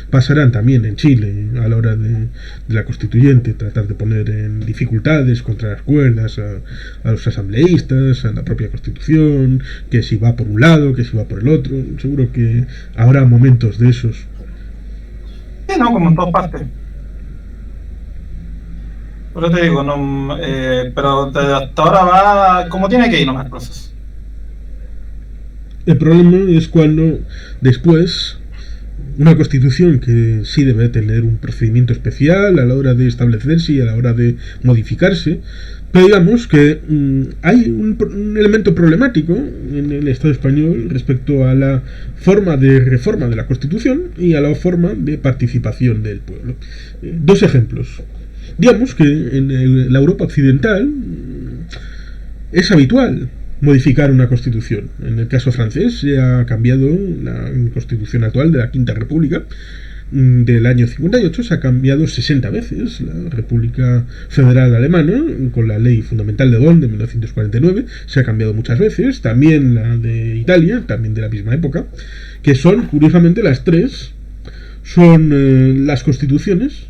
pasarán también en Chile a la hora de la constituyente, tratar de poner en dificultades contra las cuerdas a los asambleístas, a la propia Constitución, que si va por un lado, que si va por el otro. Seguro que habrá momentos de esos. Sí, no, como en todas partes. Por eso te digo, no, pero hasta ahora va como tiene que ir nomás el proceso. El problema es cuando después una constitución que sí debe tener un procedimiento especial a la hora de establecerse y a la hora de modificarse, pero digamos que hay un elemento problemático en el Estado español respecto a la forma de reforma de la Constitución y a la forma de participación del pueblo. Dos ejemplos. Digamos que en la Europa occidental es habitual modificar una constitución. En el caso francés se ha cambiado la constitución actual de la Quinta República del año 58, se ha cambiado 60 veces. La República Federal Alemana, con la Ley Fundamental de Bonn de 1949, se ha cambiado muchas veces. También la de Italia, también de la misma época, que son, curiosamente, las tres son las constituciones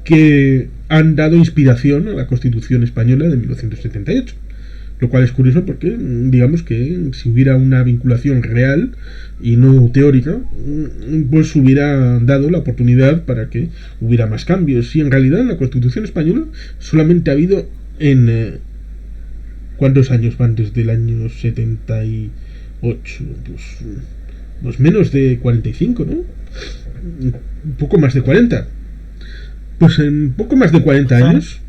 que han dado inspiración a la Constitución española de 1978. Lo cual es curioso porque, digamos que si hubiera una vinculación real y no teórica, pues hubiera dado la oportunidad para que hubiera más cambios. Y en realidad en la Constitución española solamente ha habido ¿cuántos años van desde el año 78? Pues menos de 45, ¿no? Un poco más de 40. Pues en poco más de 40 años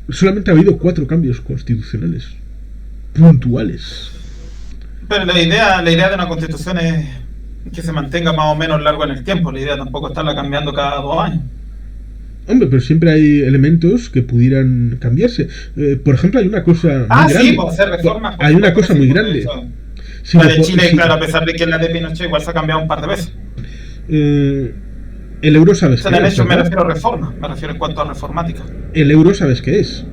solamente ha habido 4 cambios constitucionales puntuales. Pero la idea de una constitución es que se mantenga más o menos largo en el tiempo. La idea tampoco es estarla cambiando cada 2 años. Hombre, pero siempre hay elementos que pudieran cambiarse. Por ejemplo, hay una cosa muy grande. Sí, puede hacer reformas. Hay una cosa muy grande. Si la de Chile, claro, a pesar de que la de Pinochet igual se ha cambiado un par de veces. El euro, ¿sabes qué es? Me refiero a reforma, me refiero en cuanto a reformática. El euro, ¿sabes qué es?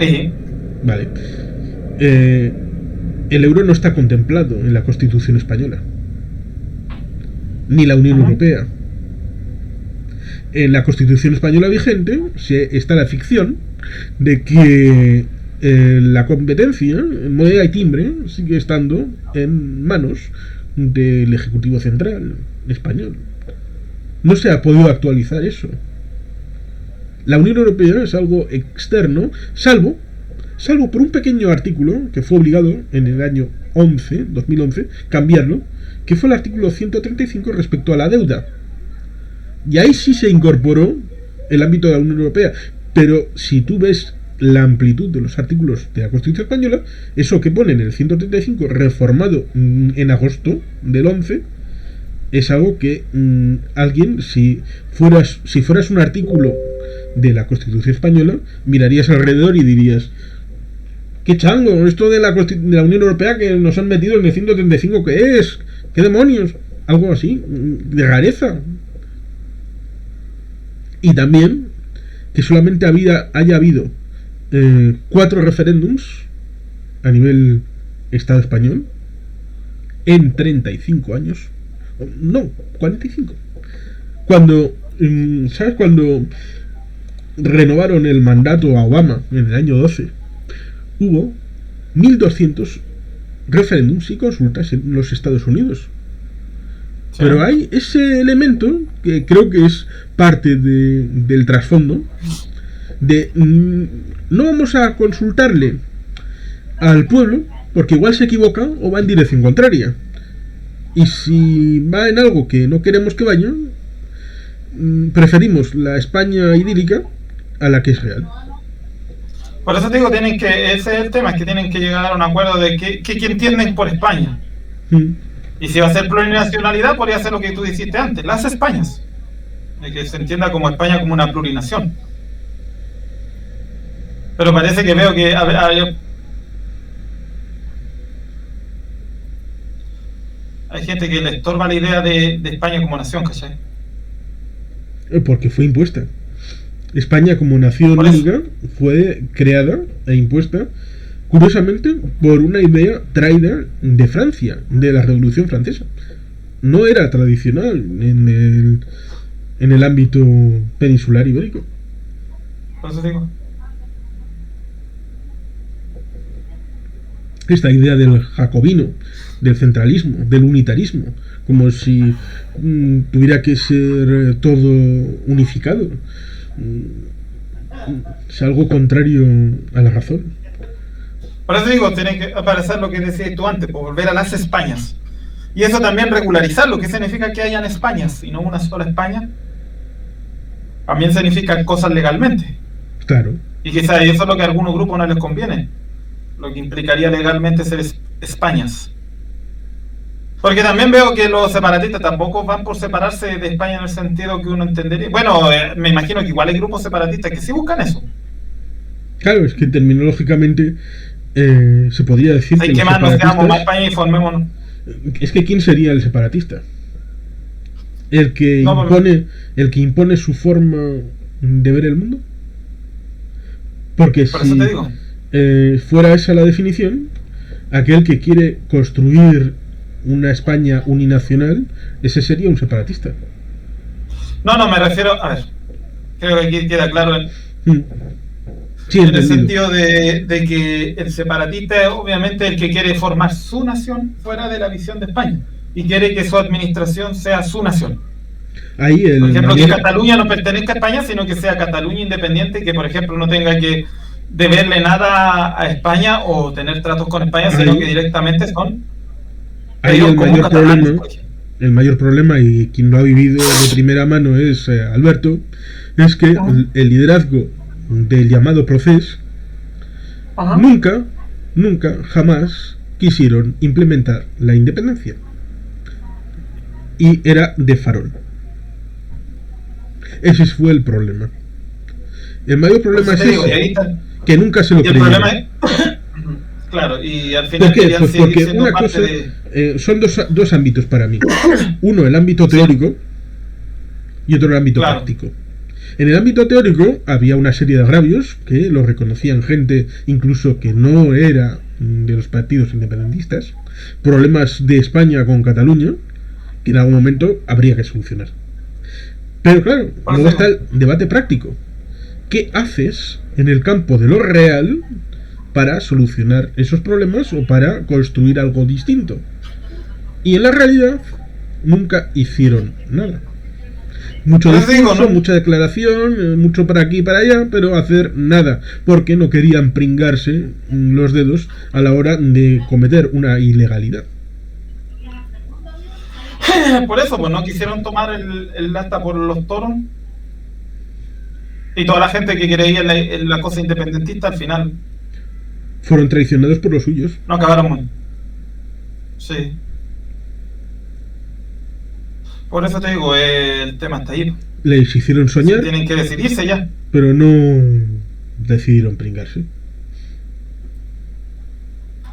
Sí. Vale. El euro no está contemplado en la Constitución española, ni la Unión Europea. En la Constitución española vigente está la ficción de que la competencia en moneda y timbre sigue estando en manos del Ejecutivo Central español. No se ha podido actualizar eso. La Unión Europea es algo externo, salvo por un pequeño artículo que fue obligado en el año 2011, cambiarlo, que fue el artículo 135 respecto a la deuda. Y ahí sí se incorporó el ámbito de la Unión Europea. Pero si tú ves la amplitud de los artículos de la Constitución española, eso que pone en el 135 reformado en agosto del 11, es algo que alguien, si fueras un artículo de la Constitución española, mirarías alrededor y dirías: qué chango, esto de la Unión Europea que nos han metido en el 135, ¿qué es? ¿Qué demonios? Algo así, de rareza. Y también que solamente haya habido 4 referéndums a nivel Estado español en 35 años. No, 45. Cuando, ¿sabes? Cuando renovaron el mandato a Obama en el año 12, hubo 1200 referéndums y consultas en los Estados Unidos. Sí. Pero hay ese elemento que creo que es parte del trasfondo de no vamos a consultarle al pueblo porque igual se equivoca o va en dirección contraria. Y si va en algo que no queremos que vaya, preferimos la España idílica a la que es real. Por eso te digo, ese es el tema, es que tienen que llegar a un acuerdo de qué entienden por España. Y si va a ser plurinacionalidad, podría ser lo que tú dijiste antes, las Españas. De que se entienda como España como una plurinación. Pero parece que veo que hay gente que le estorba la idea de España como nación, ¿cachai? Porque fue impuesta. España como nación única fue creada e impuesta, curiosamente, por una idea traída de Francia, de la Revolución Francesa. No era tradicional en el ámbito peninsular ibérico. Por eso digo. Esta idea del jacobino, del centralismo, del unitarismo, como si tuviera que ser todo unificado. Es algo contrario a la razón. Por eso digo, tiene que aparecer lo que decías tú antes, por volver a las Españas. Y eso también regularizarlo, que significa que hayan Españas y no una sola España. También significa cosas legalmente. Claro. Y quizás eso es lo que a algunos grupos no les conviene. Lo que implicaría legalmente ser Españas. Porque también veo que los separatistas tampoco van por separarse de España en el sentido que uno entendería. Bueno, me imagino que igual hay grupos separatistas que sí buscan eso. Claro, es que terminológicamente se podría decir que los separatistas... Nos quedamos más España y formémonos. Es que ¿quién sería el separatista? ¿El que impone su forma de ver el mundo? Porque por eso te digo. Fuera esa la definición, aquel que quiere construir una España uninacional, ese sería un separatista. No, me refiero, a ver, creo que aquí queda claro sí, en el sentido de que el separatista es obviamente el que quiere formar su nación fuera de la visión de España y quiere que su administración sea su nación. Ahí por ejemplo, que Cataluña no pertenezca a España, sino que sea Cataluña independiente, que por ejemplo no tenga que deberle nada a España o tener tratos con España, sino que directamente son ahí el mayor problema, y quien lo ha vivido de primera mano es Alberto, es que el liderazgo del llamado Procés nunca, jamás quisieron implementar la independencia. Y era de farol. Ese fue el problema. El mayor problema es ese, que nunca se lo creyeron. Claro, y al final pues porque una cosa son dos ámbitos para mí. Uno, el ámbito teórico, y otro, el ámbito práctico. En el ámbito teórico había una serie de agravios que lo reconocían gente incluso que no era de los partidos independentistas, problemas de España con Cataluña que en algún momento habría que solucionar. Pero claro, luego está el debate práctico. ¿Qué haces en el campo de lo real para solucionar esos problemas o para construir algo distinto? Y en la realidad nunca hicieron nada. Mucho discurso, mucha declaración, mucho para aquí y para allá, pero hacer nada, porque no querían pringarse los dedos a la hora de cometer una ilegalidad. Por eso, pues no quisieron tomar el asta por los toros. Y toda la gente que creía en la cosa independentista, al final fueron traicionados por los suyos. No acabaron muy. Sí. Por eso te digo, el tema está ahí. Les hicieron soñar, Tienen que decidirse ya. pero no decidieron pringarse.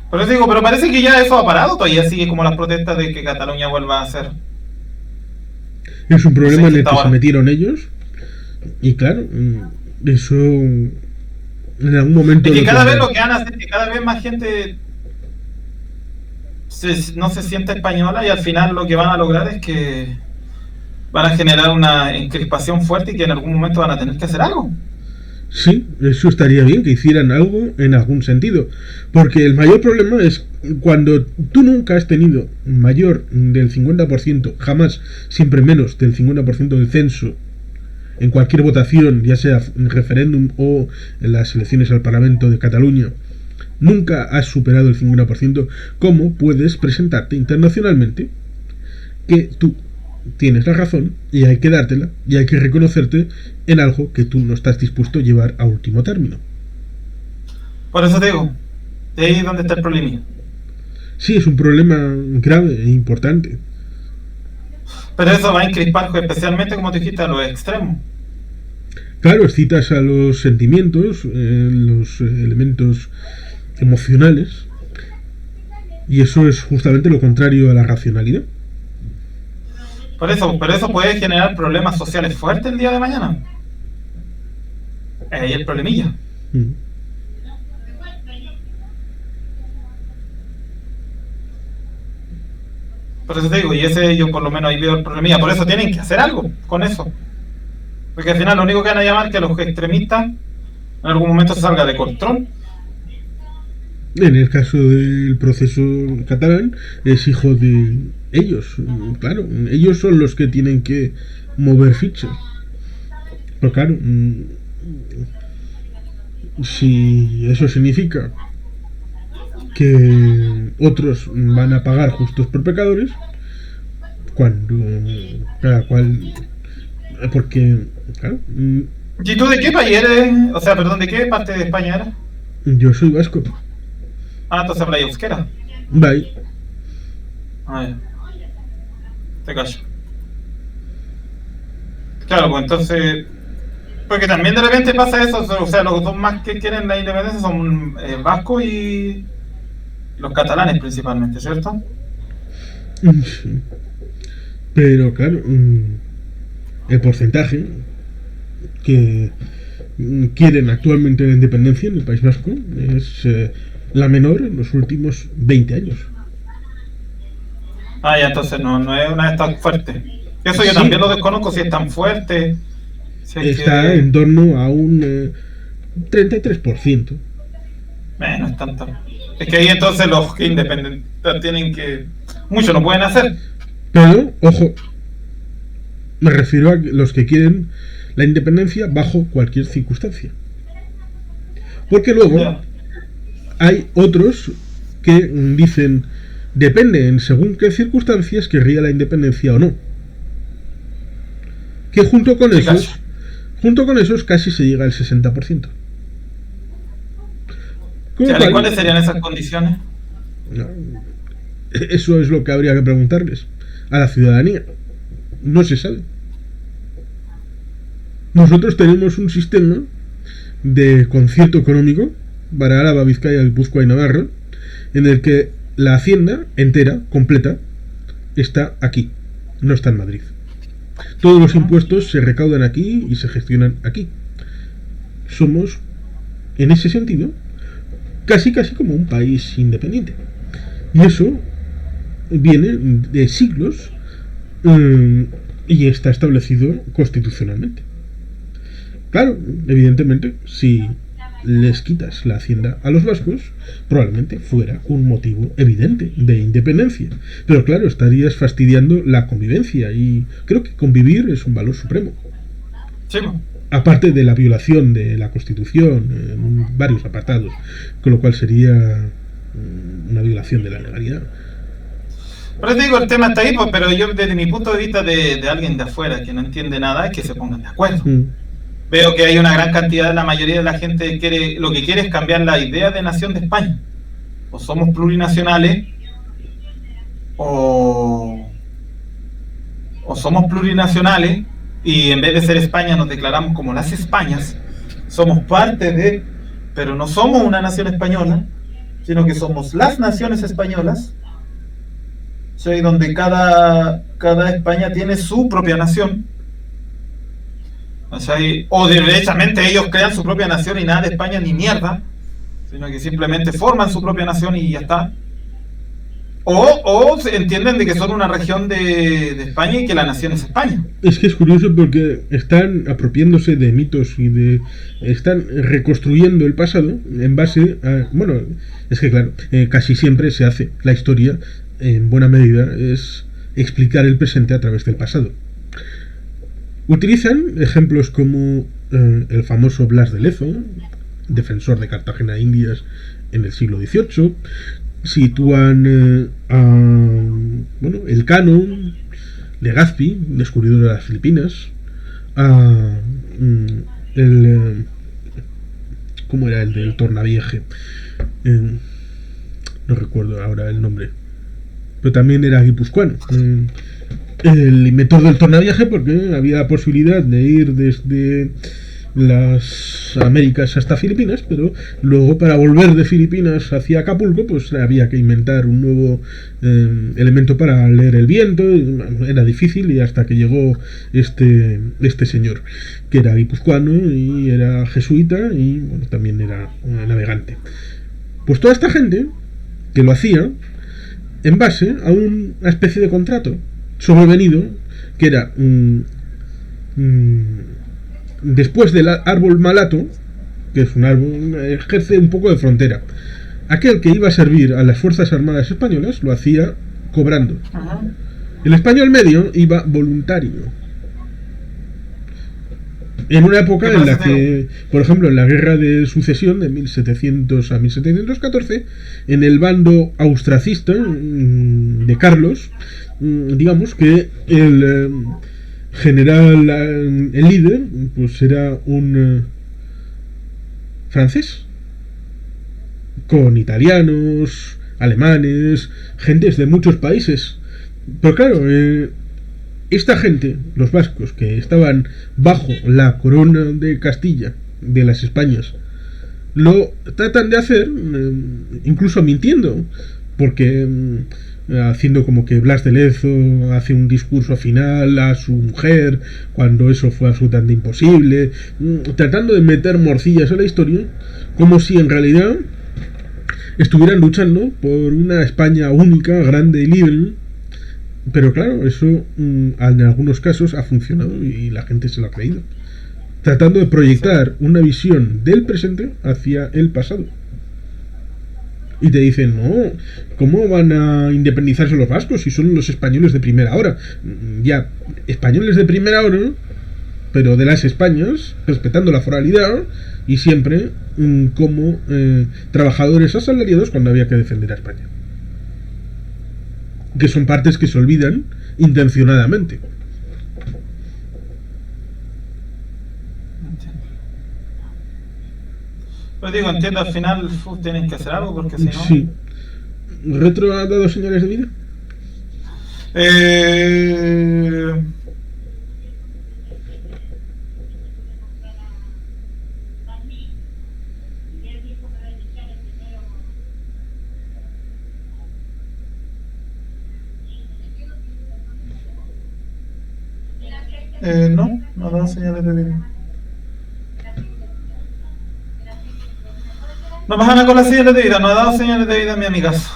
Por eso digo, pero parece que ya eso ha parado, todavía sigue como las protestas de que Cataluña vuelva a ser. Es un problema en el está que se ahora. metieron ellos. Y claro, eso en algún momento... Es que lo cada vez tendrán. lo que van a hacer es que cada vez más gente no se siente española y al final lo que van a lograr es que van a generar una encrispación fuerte y que en algún momento van a tener que hacer algo. Sí, eso estaría bien, que hicieran algo en algún sentido. Porque el mayor problema es cuando tú nunca has tenido mayor del 50%, jamás, siempre menos del 50% del censo en cualquier votación, ya sea en referéndum o en las elecciones al Parlamento de Cataluña, nunca has superado el 50%, ¿cómo puedes presentarte internacionalmente que tú tienes la razón y hay que dártela y hay que reconocerte en algo que tú no estás dispuesto a llevar a último término? Por eso te digo, de ahí es donde está el problema. Sí, es un problema grave e importante. Pero eso va a encrispar especialmente, como te dijiste, a los extremos. Claro, citas a los sentimientos, los elementos emocionales, y eso es justamente lo contrario a la racionalidad. Pero eso puede generar problemas sociales fuertes el día de mañana. Ahí el problemilla. Mm. Por eso te digo, y ese yo por lo menos ahí veo el problemilla. Por eso tienen que hacer algo con eso. Porque al final lo único que van a llamar es que los extremistas en algún momento se salga de control. En el caso del proceso catalán, es hijo de ellos. Claro, ellos son los que tienen que mover fichas. Pero claro, si eso significa que otros van a pagar justos por pecadores, cuando cada cual... Porque, claro, ¿Y tú de qué país eres? O sea, perdón, ¿de qué parte de España eres? yo soy vasco. Ah, entonces habla euskera. Bye. Ah, ya. Te callo. Claro, pues entonces... Porque también de repente pasa eso, o sea, los dos más que quieren la independencia son vascos y los catalanes principalmente, ¿cierto? Sí. Pero claro, el porcentaje que quieren actualmente la independencia en el País Vasco es la menor en los últimos 20 años. Ah, ya, entonces no es una de estas fuertes. Eso yo Sí. también lo desconozco, si es tan fuerte. Si es Está que... en torno a un 33%. No es tanto. Es que ahí entonces los que independentistas tienen que... Mucho no pueden hacer. Pero, ojo, me refiero a los que quieren la independencia bajo cualquier circunstancia. Porque luego Ya. hay otros que dicen, depende en según qué circunstancias querría la independencia o no. Que junto con esos casi se llega al 60%. ¿Cuáles serían esas condiciones? No, eso es lo que habría que preguntarles a la ciudadanía. No se sabe. Nosotros tenemos un sistema de concierto económico para Álava, Vizcaya, Guipúzcoa y Navarra, en el que la hacienda entera, completa, está aquí, no está en Madrid. Todos los impuestos se recaudan aquí y se gestionan aquí. Somos, en ese sentido, casi como un país independiente. Y eso viene de siglos y está establecido constitucionalmente. Claro, evidentemente, si les quitas la hacienda a los vascos, probablemente fuera un motivo evidente de independencia. Pero claro, estarías fastidiando la convivencia y creo que convivir es un valor supremo. Sí. Aparte de la violación de la Constitución en varios apartados, con lo cual sería una violación de la legalidad. Por eso digo, el tema está ahí, pues, pero yo desde mi punto de vista de alguien de afuera que no entiende nada es que se pongan de acuerdo. Veo que hay una gran cantidad, la mayoría de la gente lo que quiere es cambiar la idea de nación de España. O somos plurinacionales o o somos plurinacionales y en vez de ser España nos declaramos como las Españas, somos parte de, pero no somos una nación española, sino que somos las naciones españolas, ¿sí? Donde cada España tiene su propia nación, ¿sí? O derechamente ellos crean su propia nación y nada de España ni mierda, sino que simplemente forman su propia nación y ya está. O se entienden de que son una región de España y que la nación es España. Es que es curioso porque están apropiándose de mitos y están reconstruyendo el pasado en base a... Bueno, es que claro, casi siempre se hace la historia, en buena medida, es explicar el presente a través del pasado. Utilizan ejemplos como el famoso Blas de Lezo, defensor de Cartagena de Indias en el siglo XVIII. Sitúan el Cano, Legazpi, descubridor de las Filipinas, ¿cómo era el del Tornavieje? No recuerdo ahora el nombre, pero también era guipuzcoano, el inventor del Tornavieje, porque había posibilidad de ir desde las Américas hasta Filipinas, pero luego para volver de Filipinas hacia Acapulco pues había que inventar un nuevo elemento para leer el viento. Era difícil, y hasta que llegó este señor, que era guipuzcoano y era jesuita y bueno, también era navegante. Pues toda esta gente que lo hacía en base a una especie de contrato sobrevenido, que era después del árbol malato, que es un árbol, ejerce un poco de frontera. Aquel que iba a servir a las Fuerzas Armadas Españolas lo hacía cobrando. Ajá. El español medio iba voluntario. En una época en la que, por ejemplo, en la Guerra de Sucesión de 1700 a 1714, en el bando austracista de Carlos, digamos que el general, el líder, pues era un francés, con italianos, alemanes, gentes de muchos países. Pero claro, esta gente, los vascos, que estaban bajo la corona de Castilla, de las Españas, lo tratan de hacer, incluso mintiendo, porque haciendo como que Blas de Lezo hace un discurso final a su mujer cuando eso fue absolutamente imposible, tratando de meter morcillas en la historia, como si en realidad estuvieran luchando por una España única, grande y libre. Pero claro, eso en algunos casos ha funcionado y la gente se lo ha creído, tratando de proyectar una visión del presente hacia el pasado. Y te dicen, no, ¿cómo van a independizarse los vascos si son los españoles de primera hora? Ya, españoles de primera hora, pero de las Españas, respetando la foralidad y siempre como trabajadores asalariados cuando había que defender a España. Que son partes que se olvidan intencionadamente. Pues digo, entiendo, al final tienen que hacer algo porque si no... Sí. ¿Retro ha dado señales de vida? No ha dado señales de vida. No me van con las señales de vida, no ha dado señales de vida mi amigazo.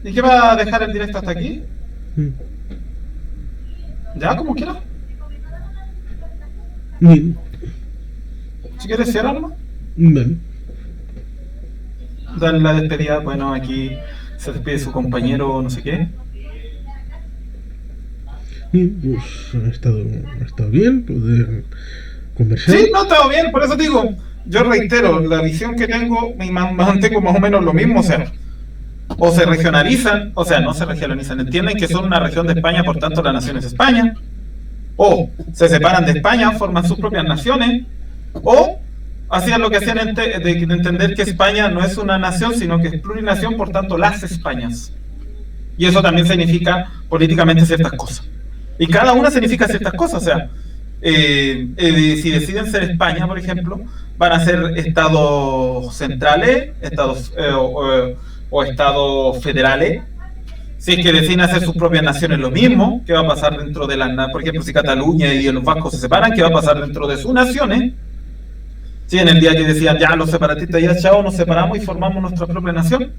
¿Y qué va a dejar el directo hasta aquí? Ya, como quiera. Bien. Si quieres, cierra nomás. Bien. Dale la despedida, bueno, aquí se despide su compañero, no sé qué. Pues ha estado bien poder conversar. Sí, no ha estado bien, por eso digo, yo reitero, la visión que tengo, me mantengo más o menos lo mismo, o se regionalizan, o sea, no se regionalizan, entienden que son una región de España, por tanto la nación es España, o se separan de España, forman sus propias naciones, o hacían lo que hacían de entender que España no es una nación, sino que es plurinación, por tanto las Españas. Y eso también significa políticamente ciertas cosas. Y cada una significa ciertas cosas. O sea, si deciden ser España, por ejemplo, van a ser estados centrales, estados o estados federales. Si es que deciden hacer sus propias naciones, lo mismo, ¿qué va a pasar dentro de las... Por ejemplo, si Cataluña y los vascos se separan, ¿qué va a pasar dentro de sus naciones? Si en el día que decían, ya los separatistas, ya chao, nos separamos y formamos nuestra propia nación.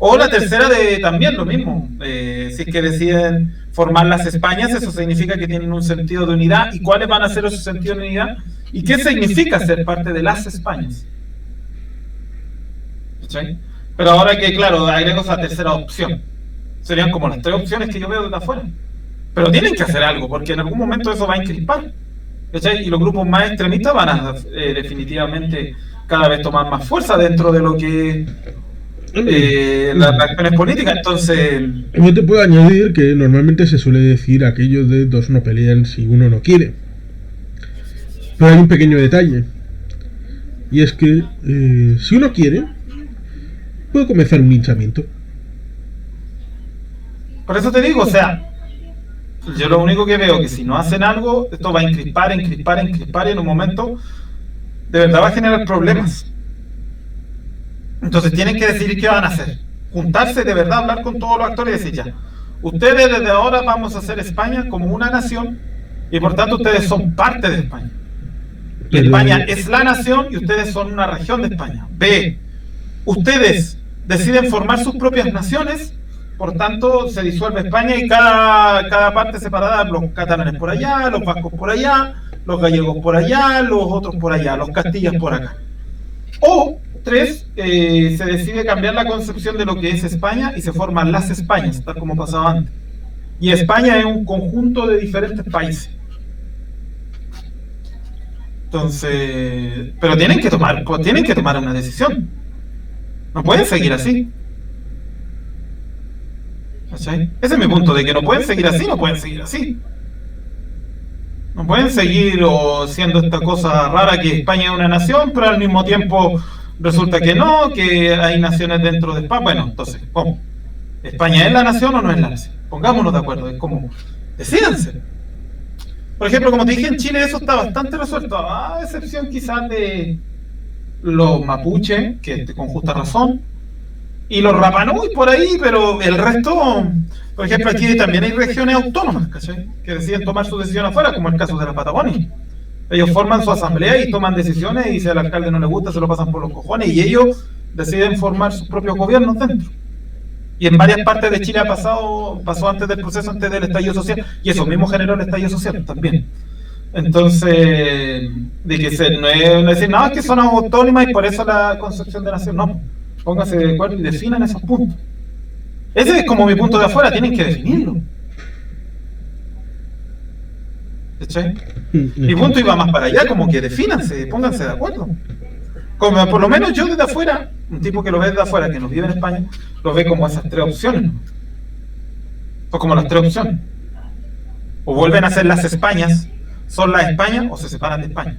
O la tercera de también lo mismo. Si es que deciden formar las Españas, eso significa que tienen un sentido de unidad. ¿Y cuáles van a ser esos sentidos de unidad? ¿Y qué significa ser parte de las Españas? ¿Sí? Pero ahora que, claro, agrego esa tercera opción. Serían como las tres opciones que yo veo desde afuera. Pero tienen que hacer algo, porque en algún momento eso va a encrispar. ¿Sí? Y los grupos más extremistas van a definitivamente cada vez tomar más fuerza dentro de lo que las acciones políticas. Entonces, yo te puedo añadir que normalmente se suele decir aquello de dos no pelean si uno no quiere. Pero hay un pequeño detalle. Y es que si uno quiere, puede comenzar un linchamiento. Por eso te digo, o sea, yo lo único que veo es que si no hacen algo, esto va a encrispar y en un momento de verdad va a generar problemas. Entonces tienen que decidir qué van a hacer. Juntarse de verdad, hablar con todos los actores y decir ya, ustedes desde ahora vamos a hacer España como una nación y por tanto ustedes son parte de España. Y España es la nación y ustedes son una región de España. B, ustedes deciden formar sus propias naciones. Por tanto, se disuelve España y cada parte separada, los catalanes por allá, los vascos por allá, los gallegos por allá, los otros por allá, los castillas por acá. O, tres, se decide cambiar la concepción de lo que es España y se forman las Españas, tal como pasaba antes. Y España es un conjunto de diferentes países. Entonces, pero tienen que tomar una decisión. No pueden seguir así. ¿Sí? Ese es mi punto, de que no pueden seguir así. No pueden seguir siendo esta cosa rara que España es una nación, pero al mismo tiempo resulta que no, que hay naciones dentro de España. Bueno, entonces, ¿cómo? ¿España es la nación o no es la nación? Pongámonos de acuerdo, es como, decídanse. Por ejemplo, como te dije, en Chile eso está bastante resuelto, a excepción quizás de los mapuches, que con justa razón, y los Rapanui por ahí, pero el resto, por ejemplo, aquí también hay regiones autónomas, ¿cachai? Que deciden tomar su decisión afuera, como el caso de la Patagonia. Ellos forman su asamblea y toman decisiones, y si al alcalde no le gusta, se lo pasan por los cojones, y ellos deciden formar sus propios gobiernos dentro. Y en varias partes de Chile pasó antes del proceso, antes del estallido social, y eso mismo generó el estallido social también. Entonces, de que no es decir, no, es que son autónomas y por eso la concepción de nación, no. Pónganse de acuerdo y definan esos puntos. Ese es como mi punto de afuera, tienen que definirlo. ¿Cachai? Mi punto iba más para allá, como que defínanse, pónganse de acuerdo. Como por lo menos yo desde afuera, un tipo que lo ve desde afuera, que nos vive en España, lo ve como esas tres opciones, ¿no? O como las tres opciones. O vuelven a ser las Españas, son las Españas, o se separan de España.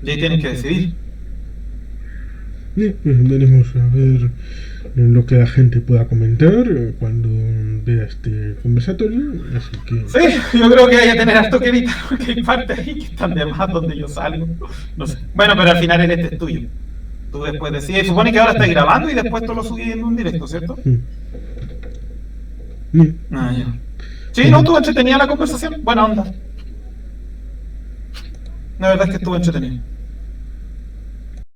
Y ahí tienen que decidir. Pues veremos a ver lo que la gente pueda comentar cuando vea este conversatorio, así que... Sí, yo creo que hay que tener harto que evitar, porque hay partes ahí que están de más donde yo salgo, no sé. Bueno, pero al final el es tuyo. Tú después decides, supone que ahora estás grabando y después tú lo subís en un directo, ¿cierto? Ah, ya. Sí, no, estuvo entretenida la conversación, buena onda. La verdad es que estuvo entretenida.